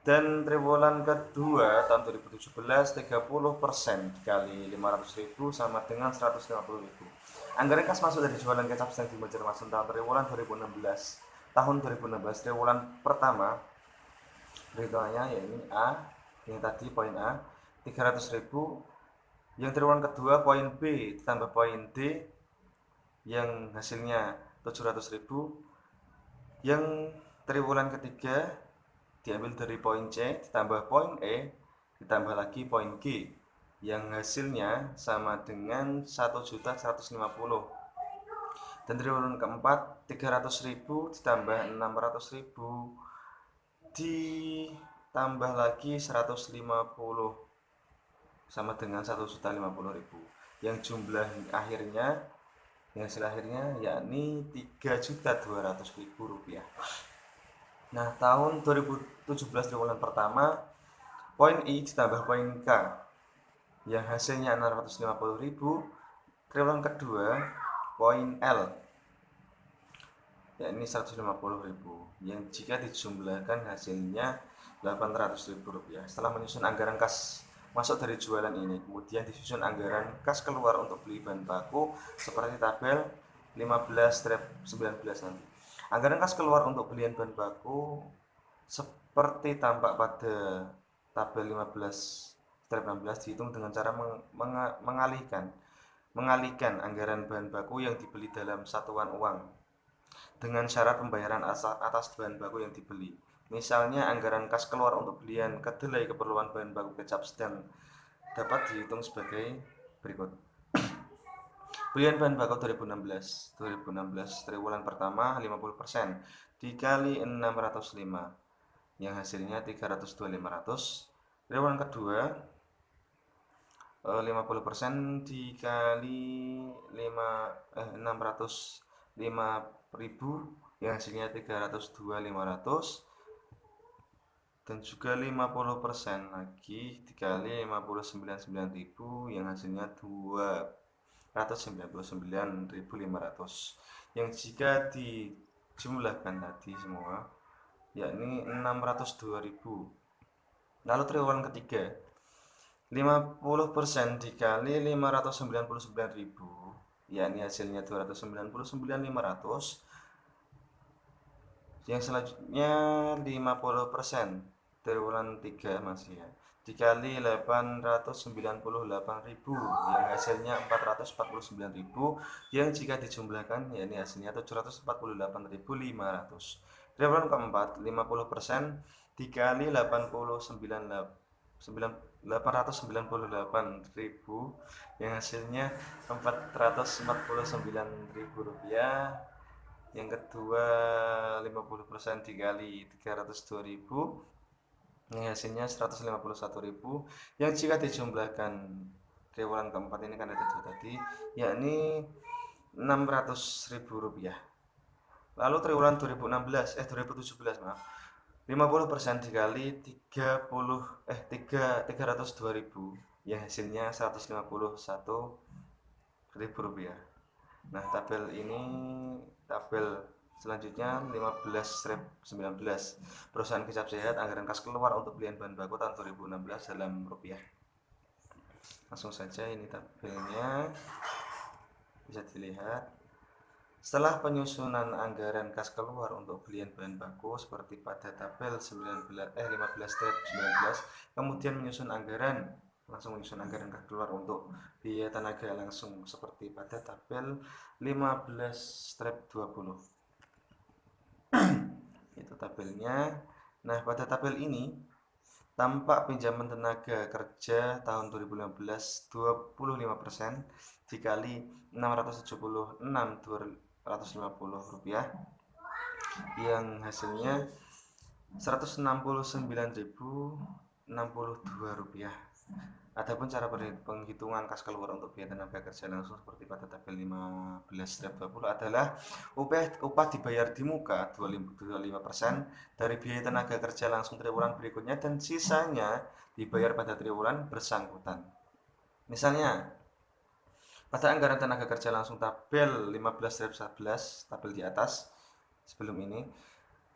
Dan triwulan kedua tahun 2017 30% dikali 500.000 sama dengan 150.000. Anggaran kas masuk dari jualan kecap sedang di Banjarmasin tahun triwulan 2016. Tahun 2016 triwulan pertama perhitungannya yaitu A, yang tadi poin A 300.000. Yang triwulan kedua poin B ditambah poin D yang hasilnya 700.000. Yang triwulan ketiga diambil dari poin C ditambah poin E ditambah lagi poin G yang hasilnya sama dengan 1.150.000. Dan triwulan keempat 300.000 ditambah 600.000 ditambah lagi 150 sama dengan 1.050.000 yang jumlah akhirnya yang hasil akhirnya yakni 3.200.000 rupiah. Nah, tahun 2017 triwulan pertama poin I ditambah poin K yang hasilnya 650.000. Triwulan kedua poin L yakni 150.000 yang jika dijumlahkan hasilnya 800.000 rupiah. Setelah menyusun anggaran kas masuk dari jualan ini, kemudian disusun anggaran kas keluar untuk beli bahan baku seperti tabel 15/19 nanti. Anggaran kas keluar untuk belian bahan baku seperti tampak pada tabel 15/16 dihitung dengan cara mengalihkan anggaran bahan baku yang dibeli dalam satuan uang dengan syarat pembayaran atas bahan baku yang dibeli. Misalnya anggaran kas keluar untuk belian kedelai keperluan bahan baku kecap sedang dapat dihitung sebagai berikut. Belian bahan baku 2016 triwulan pertama 50% dikali 605 yang hasilnya 302.500. Triwulan kedua 50% dikali 605.000 yang hasilnya 302.500. Dan juga 50% lagi dikali 59.900 yang hasilnya 299.500 yang jika dijumlahkan tadi semua yakni 602.000. Lalu triwulan ketiga 50% dikali 599.000 yakni hasilnya 299.500. Yang selanjutnya 50% triwulan 3 masih ya dikali 898.000 yang hasilnya 449.000 yang jika dijumlahkan yakni hasilnya 748.500. Triwulan keempat 50% dikali 898.000 yang hasilnya 449.000 rupiah. Yang kedua 50% dikali 302.000 yang hasilnya 151.000 yang jika dijumlahkan triwulan keempat ini kan ada 2 tadi yakni 600.000 rupiah. Lalu triwulan 2017 maaf 50% dikali 302.000 yang hasilnya 151.000 rupiah. Nah, tabel selanjutnya 15/19 perusahaan kecap sehat anggaran kas keluar untuk belian bahan baku tahun 2016 dalam rupiah. Langsung saja ini tabelnya bisa dilihat. Setelah penyusunan anggaran kas keluar untuk belian bahan baku seperti pada tabel 15/19 kemudian menyusun anggaran kas keluar untuk biaya tenaga langsung seperti pada tabel 15/20. Itu tabelnya. Nah, pada tabel ini tampak pinjaman tenaga kerja tahun 2015 25% dikali 676.250 rupiah yang hasilnya 169.062 rupiah. Adapun cara penghitungan kas keluar untuk biaya tenaga kerja langsung seperti pada tabel 15/20 adalah upah dibayar di muka 25% dari biaya tenaga kerja langsung triwulan berikutnya dan sisanya dibayar pada triwulan bersangkutan. Misalnya, pada anggaran tenaga kerja langsung tabel 15/11, tabel di atas sebelum ini,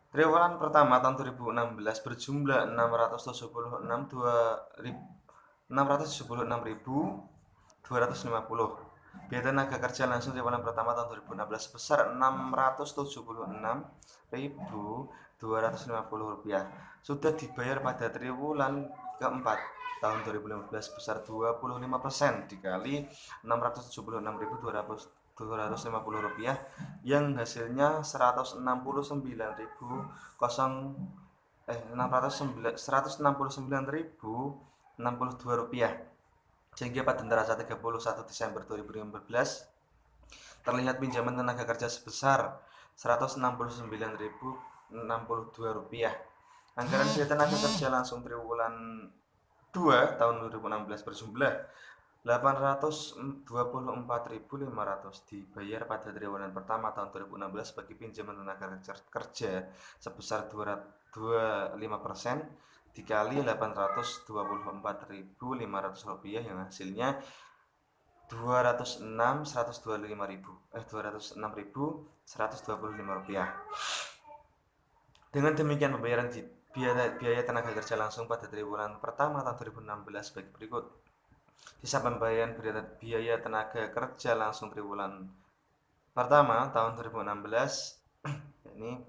triwulan pertama tahun 2016 berjumlah 676.250. Biaya tenaga kerja langsung triwulan pertama tahun 2016 sebesar 676.250 rupiah. Sudah dibayar pada triwulan keempat tahun 2015 sebesar 25% dikali 676.250 rupiah yang hasilnya 169.062 rupiah. Sehingga pada neraca 31 Desember 2015 terlihat pinjaman tenaga kerja sebesar 169.062 rupiah. Anggaran biaya tenaga kerja langsung triwulan 2 tahun 2016 berjumlah 824.500 dibayar pada triwulan pertama tahun 2016 bagi pinjaman tenaga kerja sebesar 25% dikali 824.500 rupiah yang hasilnya 206.125 rupiah. Dengan demikian pembayaran biaya tenaga kerja langsung pada triwulan pertama tahun 2016 bagi berikut. Sisa pembayaran biaya tenaga kerja langsung triwulan pertama tahun 2016 ini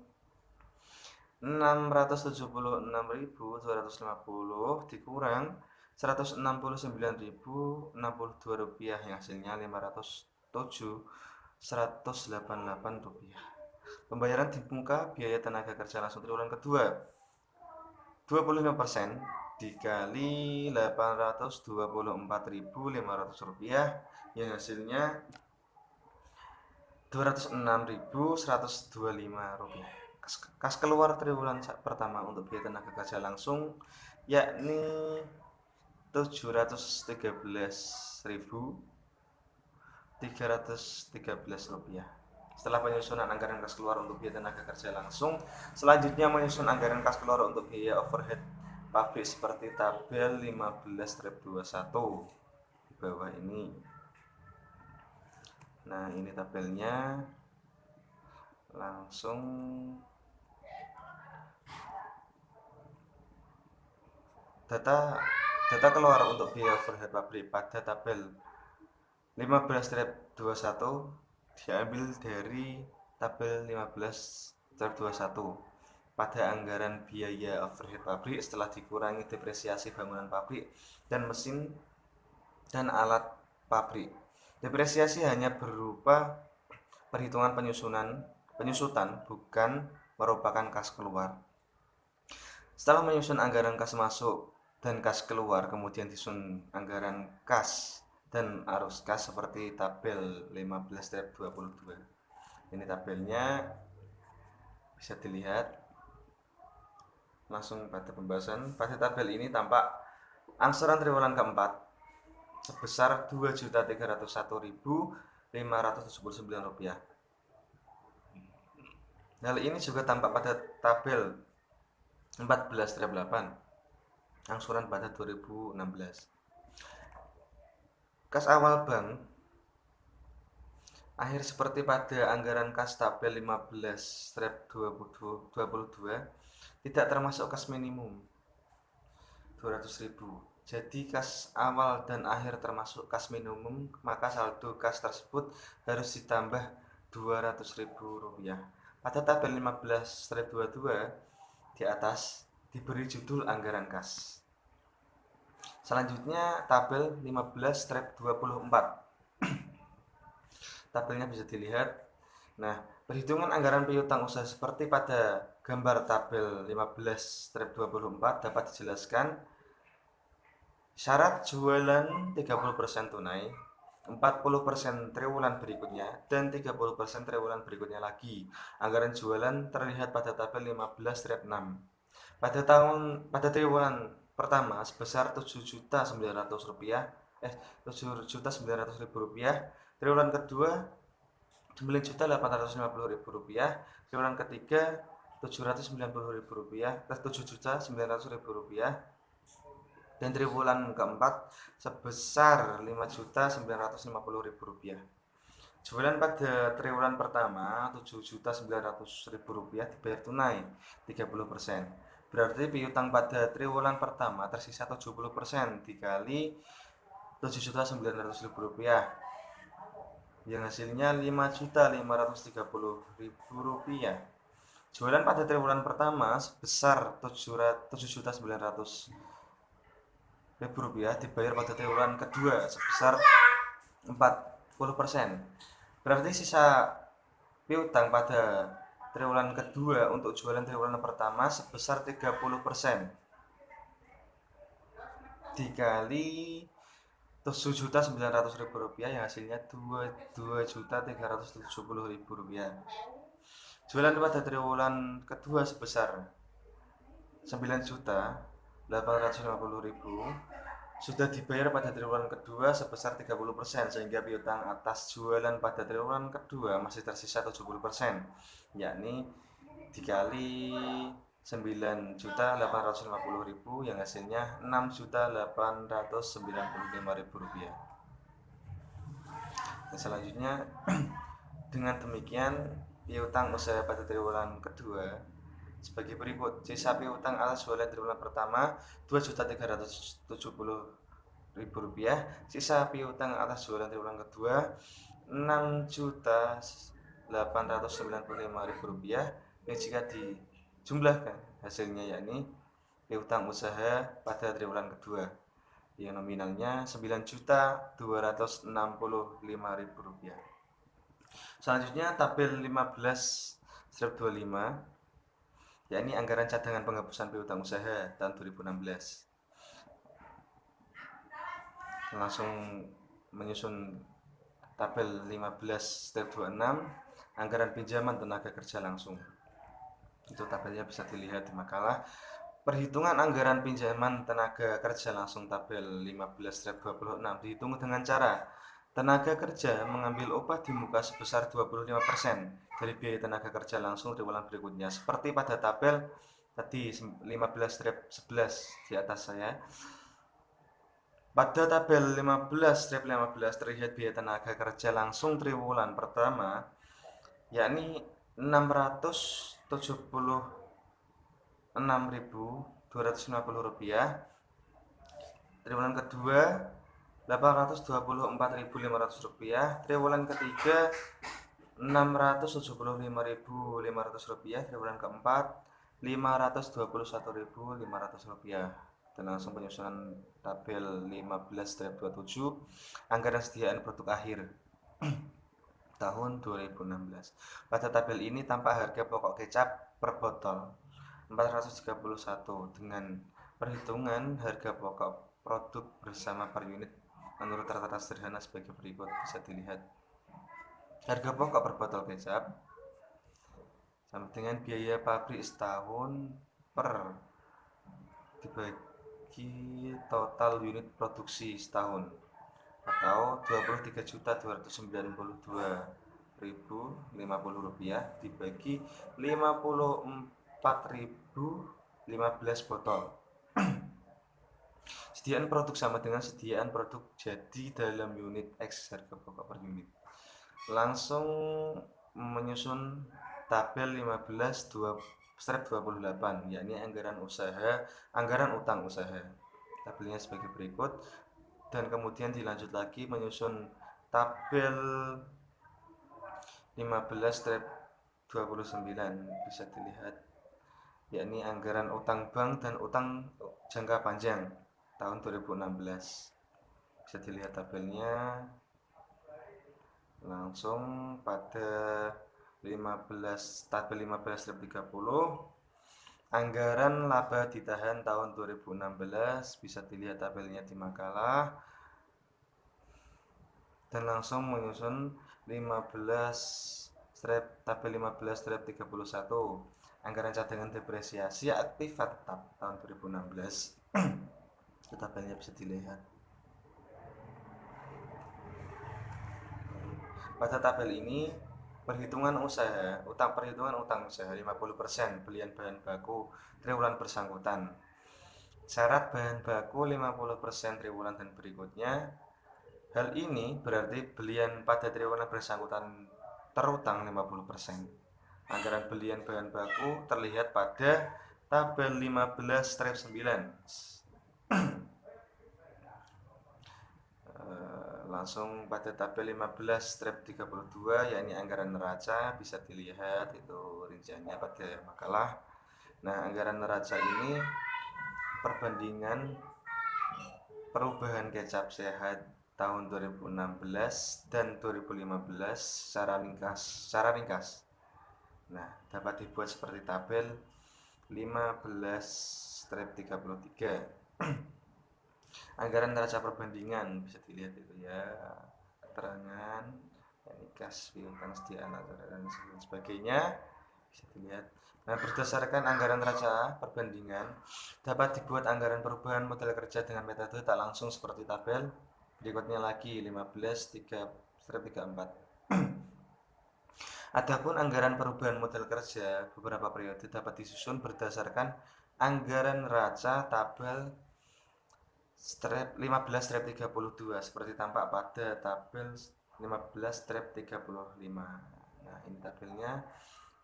676.250 dikurang 169.062 rupiah yang hasilnya 507.188 rupiah. Pembayaran di muka biaya tenaga kerja langsung triwulan kedua 25% dikali 824.500 rupiah yang hasilnya 206.125 rupiah. Kas keluar triwulan pertama untuk biaya tenaga kerja langsung yakni 713.313 rupiah. Setelah penyusunan anggaran kas keluar untuk biaya tenaga kerja langsung, selanjutnya menyusun anggaran kas keluar untuk biaya overhead pabrik seperti tabel 15/21 di bawah ini. Nah, ini tabelnya. Langsung data keluar untuk biaya overhead pabrik pada tabel 15/21 diambil dari tabel 15/21 pada anggaran biaya overhead pabrik setelah dikurangi depresiasi bangunan pabrik dan mesin dan alat pabrik. Depresiasi hanya berupa perhitungan penyusutan bukan merupakan kas keluar. Setelah menyusun anggaran kas masuk dan kas keluar, kemudian disusun anggaran kas dan arus kas seperti tabel 15/22. Ini tabelnya bisa dilihat. Langsung pada pembahasan. Pada tabel ini tampak angsuran triwulan keempat sebesar 2.301.579 rupiah. Hal ini juga tampak pada tabel 14/8 angsuran pada 2016. Kas awal bank akhir seperti pada anggaran kas tabel 15/22 tidak termasuk kas minimum 200.000. Jadi kas awal dan akhir termasuk kas minimum, maka saldo kas tersebut harus ditambah 200.000 rupiah. Pada tabel 15/22 di atas diberi judul anggaran kas. Selanjutnya tabel 15/24. Tabelnya bisa dilihat. Nah, perhitungan anggaran piutang usaha seperti pada gambar tabel 15-24 dapat dijelaskan. Syarat jualan 30% tunai, 40% triwulan berikutnya, dan 30% triwulan berikutnya lagi. Anggaran jualan terlihat pada tabel 15-6. Pada triwulan pertama sebesar Rp7.900.000, Rp7.900.000, triwulan kedua Rp9.850.000, triwulan ketiga Rp790.000, Rp7.900.000, dan triwulan keempat sebesar Rp5.950.000. Jualan pada triwulan pertama Rp7.900.000 dibayar tunai 30%. Berarti piutang pada triwulan pertama tersisa 70% dikali Rp7.900.000 yang hasilnya Rp5.530.000. Jualan pada triwulan pertama sebesar Rp7.900.000 dibayar pada triwulan kedua sebesar 40%. Berarti sisa piutang pada triwulan kedua untuk jualan triwulan pertama sebesar 30% dikali Rp7.900.000 yang hasilnya Rp2.370.000. Jualan pada triwulan kedua sebesar Rp9.850.000 sudah dibayar pada triwulan kedua sebesar 30%, sehingga piutang atas jualan pada triwulan kedua masih tersisa 70%, yakni dikali Rp9.850.000 yang hasilnya Rp6.895.000. Dan selanjutnya dengan demikian piutang usaha pada triwulan kedua sebagai berikut. Sisa piutang atas jualan triwulan pertama Rp2.370.000, sisa piutang atas jualan triwulan kedua Rp6.895.000, yang jika dijumlahkan hasilnya yakni piutang usaha pada triwulan kedua yang nominalnya Rp9.265.000. Selanjutnya tabel 15/25, yakni anggaran cadangan penghapusan piutang usaha tahun 2016. Langsung menyusun tabel 15/26, anggaran pinjaman tenaga kerja langsung. Itu tabelnya bisa dilihat di makalah. Perhitungan anggaran pinjaman tenaga kerja langsung tabel 15/26 dihitung dengan cara tenaga kerja mengambil upah di muka sebesar 25% dari biaya tenaga kerja langsung triwulan berikutnya, seperti pada tabel tadi 15/11 di atas saya. Pada tabel 15/15 terlihat biaya tenaga kerja langsung triwulan pertama, yakni Rp676.250. Triwulan kedua Rp824.500, triwulan ketiga Rp675.500, triwulan keempat Rp521.500. Dan langsung penyusunan tabel 15/27, anggaran sediaan produk akhir tahun 2016. Pada tabel ini tampak harga pokok kecap per botol Rp431 dengan perhitungan harga pokok produk bersama per unit menurut rata-rata sederhana sebagai berikut. Bisa dilihat harga pokok per botol kecap sama dengan biaya pabrik setahun per dibagi total unit produksi setahun, atau Rp23.292.050 dibagi 54.015 botol. Sediaan produk sama dengan sediaan produk jadi dalam unit X harga pokok per unit. Langsung menyusun tabel 15/28, yakni anggaran utang usaha. Tabelnya sebagai berikut, dan kemudian dilanjut lagi menyusun tabel 15/29, bisa dilihat, yakni anggaran utang bank dan utang jangka panjang tahun 2016. Bisa dilihat tabelnya langsung pada tabel 15 strip 30, anggaran laba ditahan tahun 2016, bisa dilihat tabelnya di makalah, dan langsung menyusun tabel 15 strip 31, anggaran cadangan depresiasi aktif tetap tahun 2016. Itu tabelnya bisa dilihat. Pada tabel ini perhitungan utang usaha 50% belian bahan baku triwulan bersangkutan. Syarat bahan baku 50% triwulan dan berikutnya. Hal ini berarti belian pada triwulan bersangkutan terutang 50%. Anggaran belian bahan baku terlihat pada tabel 15-9. Langsung pada tabel 15-32, yakni anggaran neraca, bisa dilihat itu rinciannya pada makalah. Nah, anggaran neraca ini perbandingan perubahan kecap sehat tahun 2016 dan 2015 secara ringkas. Nah, dapat dibuat seperti tabel 15-33. Anggaran neraca perbandingan bisa dilihat itu ya, keterangan kas piutang sediaan dan sebagainya bisa dilihat. Nah, berdasarkan anggaran neraca perbandingan dapat dibuat anggaran perubahan modal kerja dengan metode tak langsung seperti tabel berikutnya lagi 15-34. Adapun anggaran perubahan modal kerja beberapa periode dapat disusun berdasarkan anggaran neraca tabel 15-32 seperti tampak pada tabel 15-35. Nah, ini tabelnya,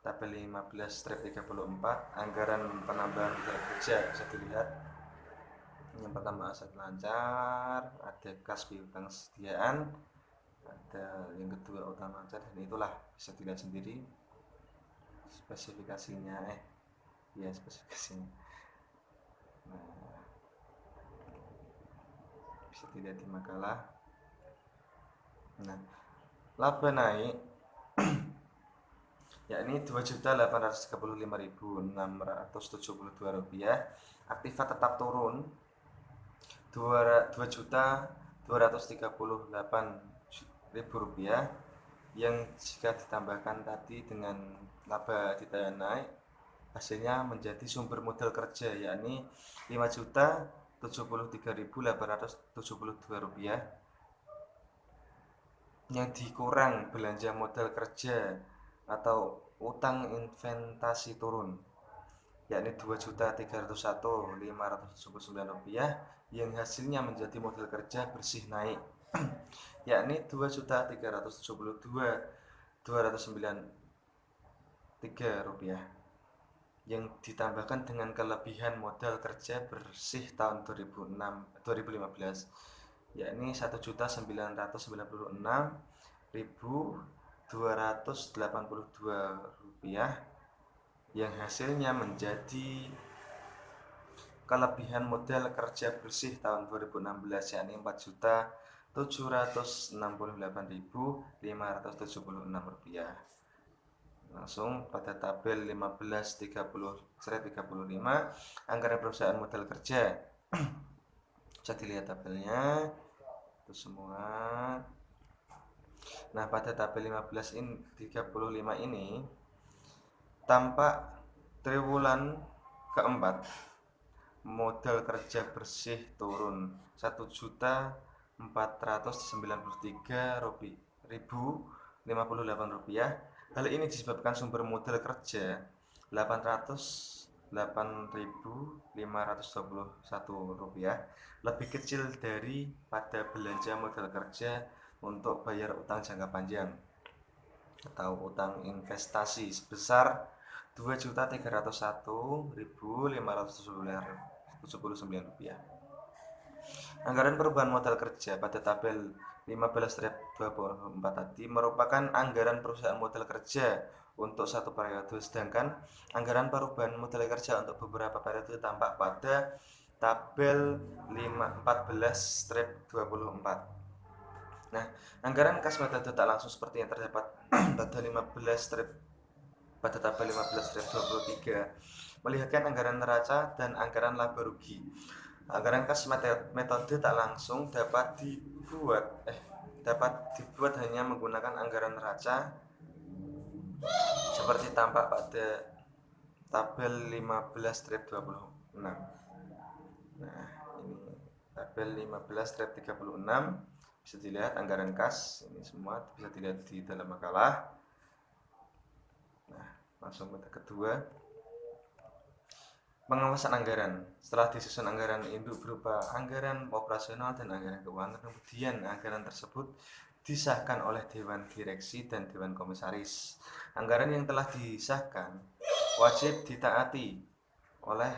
tabel 15-34, anggaran penambahan modal kerja bisa dilihat. Yang pertama aset lancar, ada kas piutang sediaan, ada yang kedua utang lancar, dan itulah bisa dilihat sendiri spesifikasinya. Spesifikasinya. Nah, bisa dilihat di makalah. Nah, laba naik yakni Rp2.835.672, aktiva tetap turun Rp2.238.000, yang jika ditambahkan tadi dengan laba ditahan naik, hasilnya menjadi sumber modal kerja yakni Rp5.073.872, yang dikurang belanja modal kerja atau utang investasi turun yakni Rp2.301.579, yang hasilnya menjadi modal kerja bersih naik yakni Rp2.372.293, yang ditambahkan dengan kelebihan modal kerja bersih tahun 2015 yakni Rp1.996.282, yang hasilnya menjadi kelebihan modal kerja bersih tahun 2016 yakni Rp4.768.576. Langsung pada tabel 15-35, anggaran perusahaan modal kerja. Bisa dilihat tabelnya itu semua. Nah, pada tabel 15-35 ini tampak triwulan keempat modal kerja bersih turun Rp1.493.058. Hal ini disebabkan sumber modal kerja Rp808.521 lebih kecil daripada belanja modal kerja untuk bayar utang jangka panjang atau utang investasi sebesar Rp2.301.579. Anggaran perubahan modal kerja pada tabel 15-24 tadi merupakan anggaran perusahaan modal kerja untuk satu periode, sedangkan anggaran perubahan modal kerja untuk beberapa periode tampak pada tabel 14-24. Nah, anggaran kas metode tak langsung seperti yang terdapat pada pada tabel 15/23 melihatkan anggaran neraca dan anggaran laba rugi. Anggaran kas metode tak langsung dapat dibuat hanya menggunakan anggaran neraca seperti tampak pada tabel 15/26. Nah, ini tabel 15/36 bisa dilihat anggaran kas, ini semua bisa dilihat di dalam makalah. Nah, langsung pada kedua, pengawasan anggaran. Setelah disusun anggaran induk berupa anggaran operasional dan anggaran keuangan, kemudian anggaran tersebut disahkan oleh Dewan Direksi dan Dewan Komisaris. Anggaran yang telah disahkan wajib ditaati oleh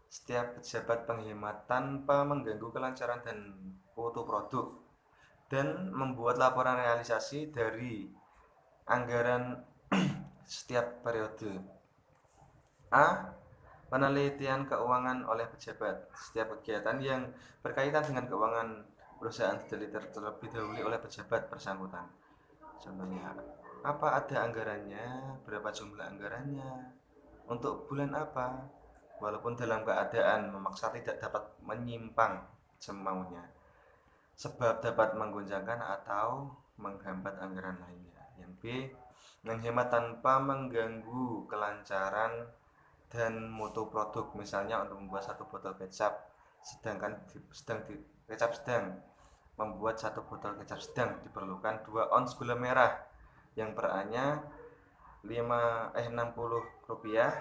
setiap pejabat penghemat tanpa mengganggu kelancaran dan mutu produk, dan membuat laporan realisasi dari anggaran setiap periode. A. Penelitian keuangan oleh pejabat. Setiap kegiatan yang berkaitan dengan keuangan perusahaan diteliti terlebih dahulu oleh pejabat bersangkutan. Contohnya, apa ada anggarannya, berapa jumlah anggarannya, untuk bulan apa, walaupun dalam keadaan memaksa tidak dapat menyimpang semaunya, sebab dapat mengguncangkan atau menghambat anggaran lainnya. Yang B. Menghemat tanpa mengganggu kelancaran dan mutu produk, misalnya untuk membuat satu botol kecap membuat satu botol kecap sedang diperlukan 2 ons gula merah yang per A-nya 60 rupiah,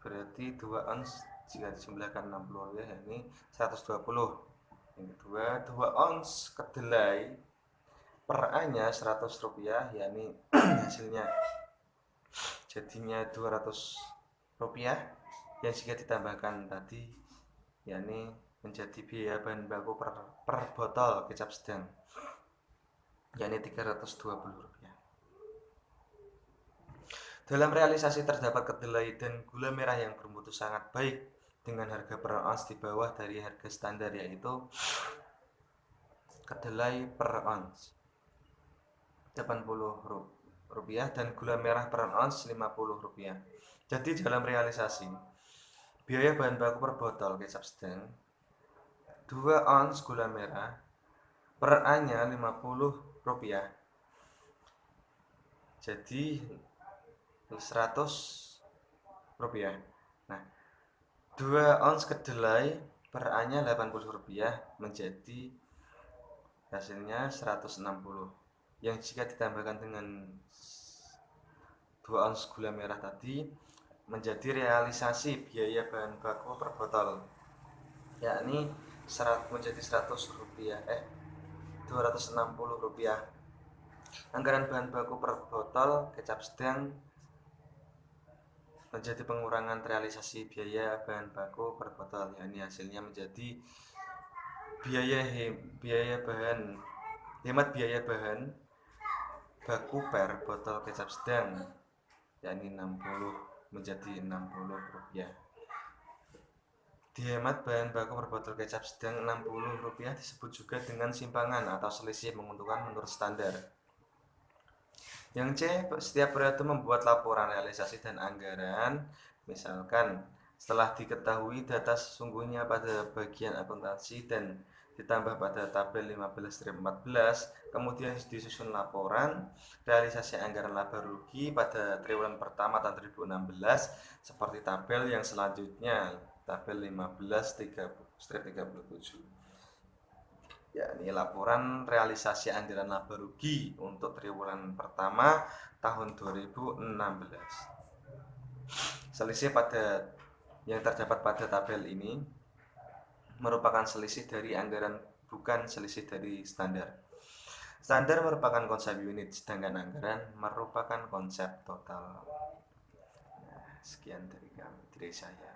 berarti 2 ons jika dijumlahkan 60 rupiah ini 120. Yang kedua, 2 ons kedelai per A-nya 100 rupiah, yakni hasilnya jadinya 200 rupiah, yang jika ditambahkan tadi yakni menjadi biaya bahan baku per botol kecap sedang, yakni 320 rupiah. Dalam realisasi terdapat kedelai dan gula merah yang bermutu sangat baik dengan harga per ons di bawah dari harga standar, yaitu kedelai per ons 80 rupiah dan gula merah per ons 50 rupiah. Jadi dalam realisasi biaya bahan baku per botol kecap sedang 2 ons gula merah per A-nya 50 rupiah, jadi 100 rupiah. Nah, 2 ons kedelai per A-nya 80 rupiah menjadi hasilnya 160, yang jika ditambahkan dengan 2 ons gula merah tadi menjadi realisasi biaya bahan baku per botol, yakni menjadi 100 rupiah 260 rupiah. Anggaran bahan baku per botol kecap sedang menjadi pengurangan realisasi biaya bahan baku per botol, yakni hasilnya menjadi hemat biaya bahan baku per botol kecap sedang, yakni 60 menjadi 60 rupiah. Dihemat bahan baku per botol kecap sedang 60 rupiah disebut juga dengan simpangan atau selisih menguntungkan menurut standar. Yang C. Setiap periode membuat laporan realisasi dan anggaran. Misalkan setelah diketahui data sesungguhnya pada bagian akuntansi dan ditambah pada tabel 15/14, kemudian disusun laporan realisasi anggaran laba rugi pada triwulan pertama tahun 2016 seperti tabel yang selanjutnya, tabel 15/37, yakni laporan realisasi anggaran laba rugi untuk triwulan pertama tahun 2016. Selisih yang terdapat pada tabel ini merupakan selisih dari anggaran, bukan selisih dari standar. Standar merupakan konsep unit, sedangkan anggaran merupakan konsep total. Nah, sekian dari saya.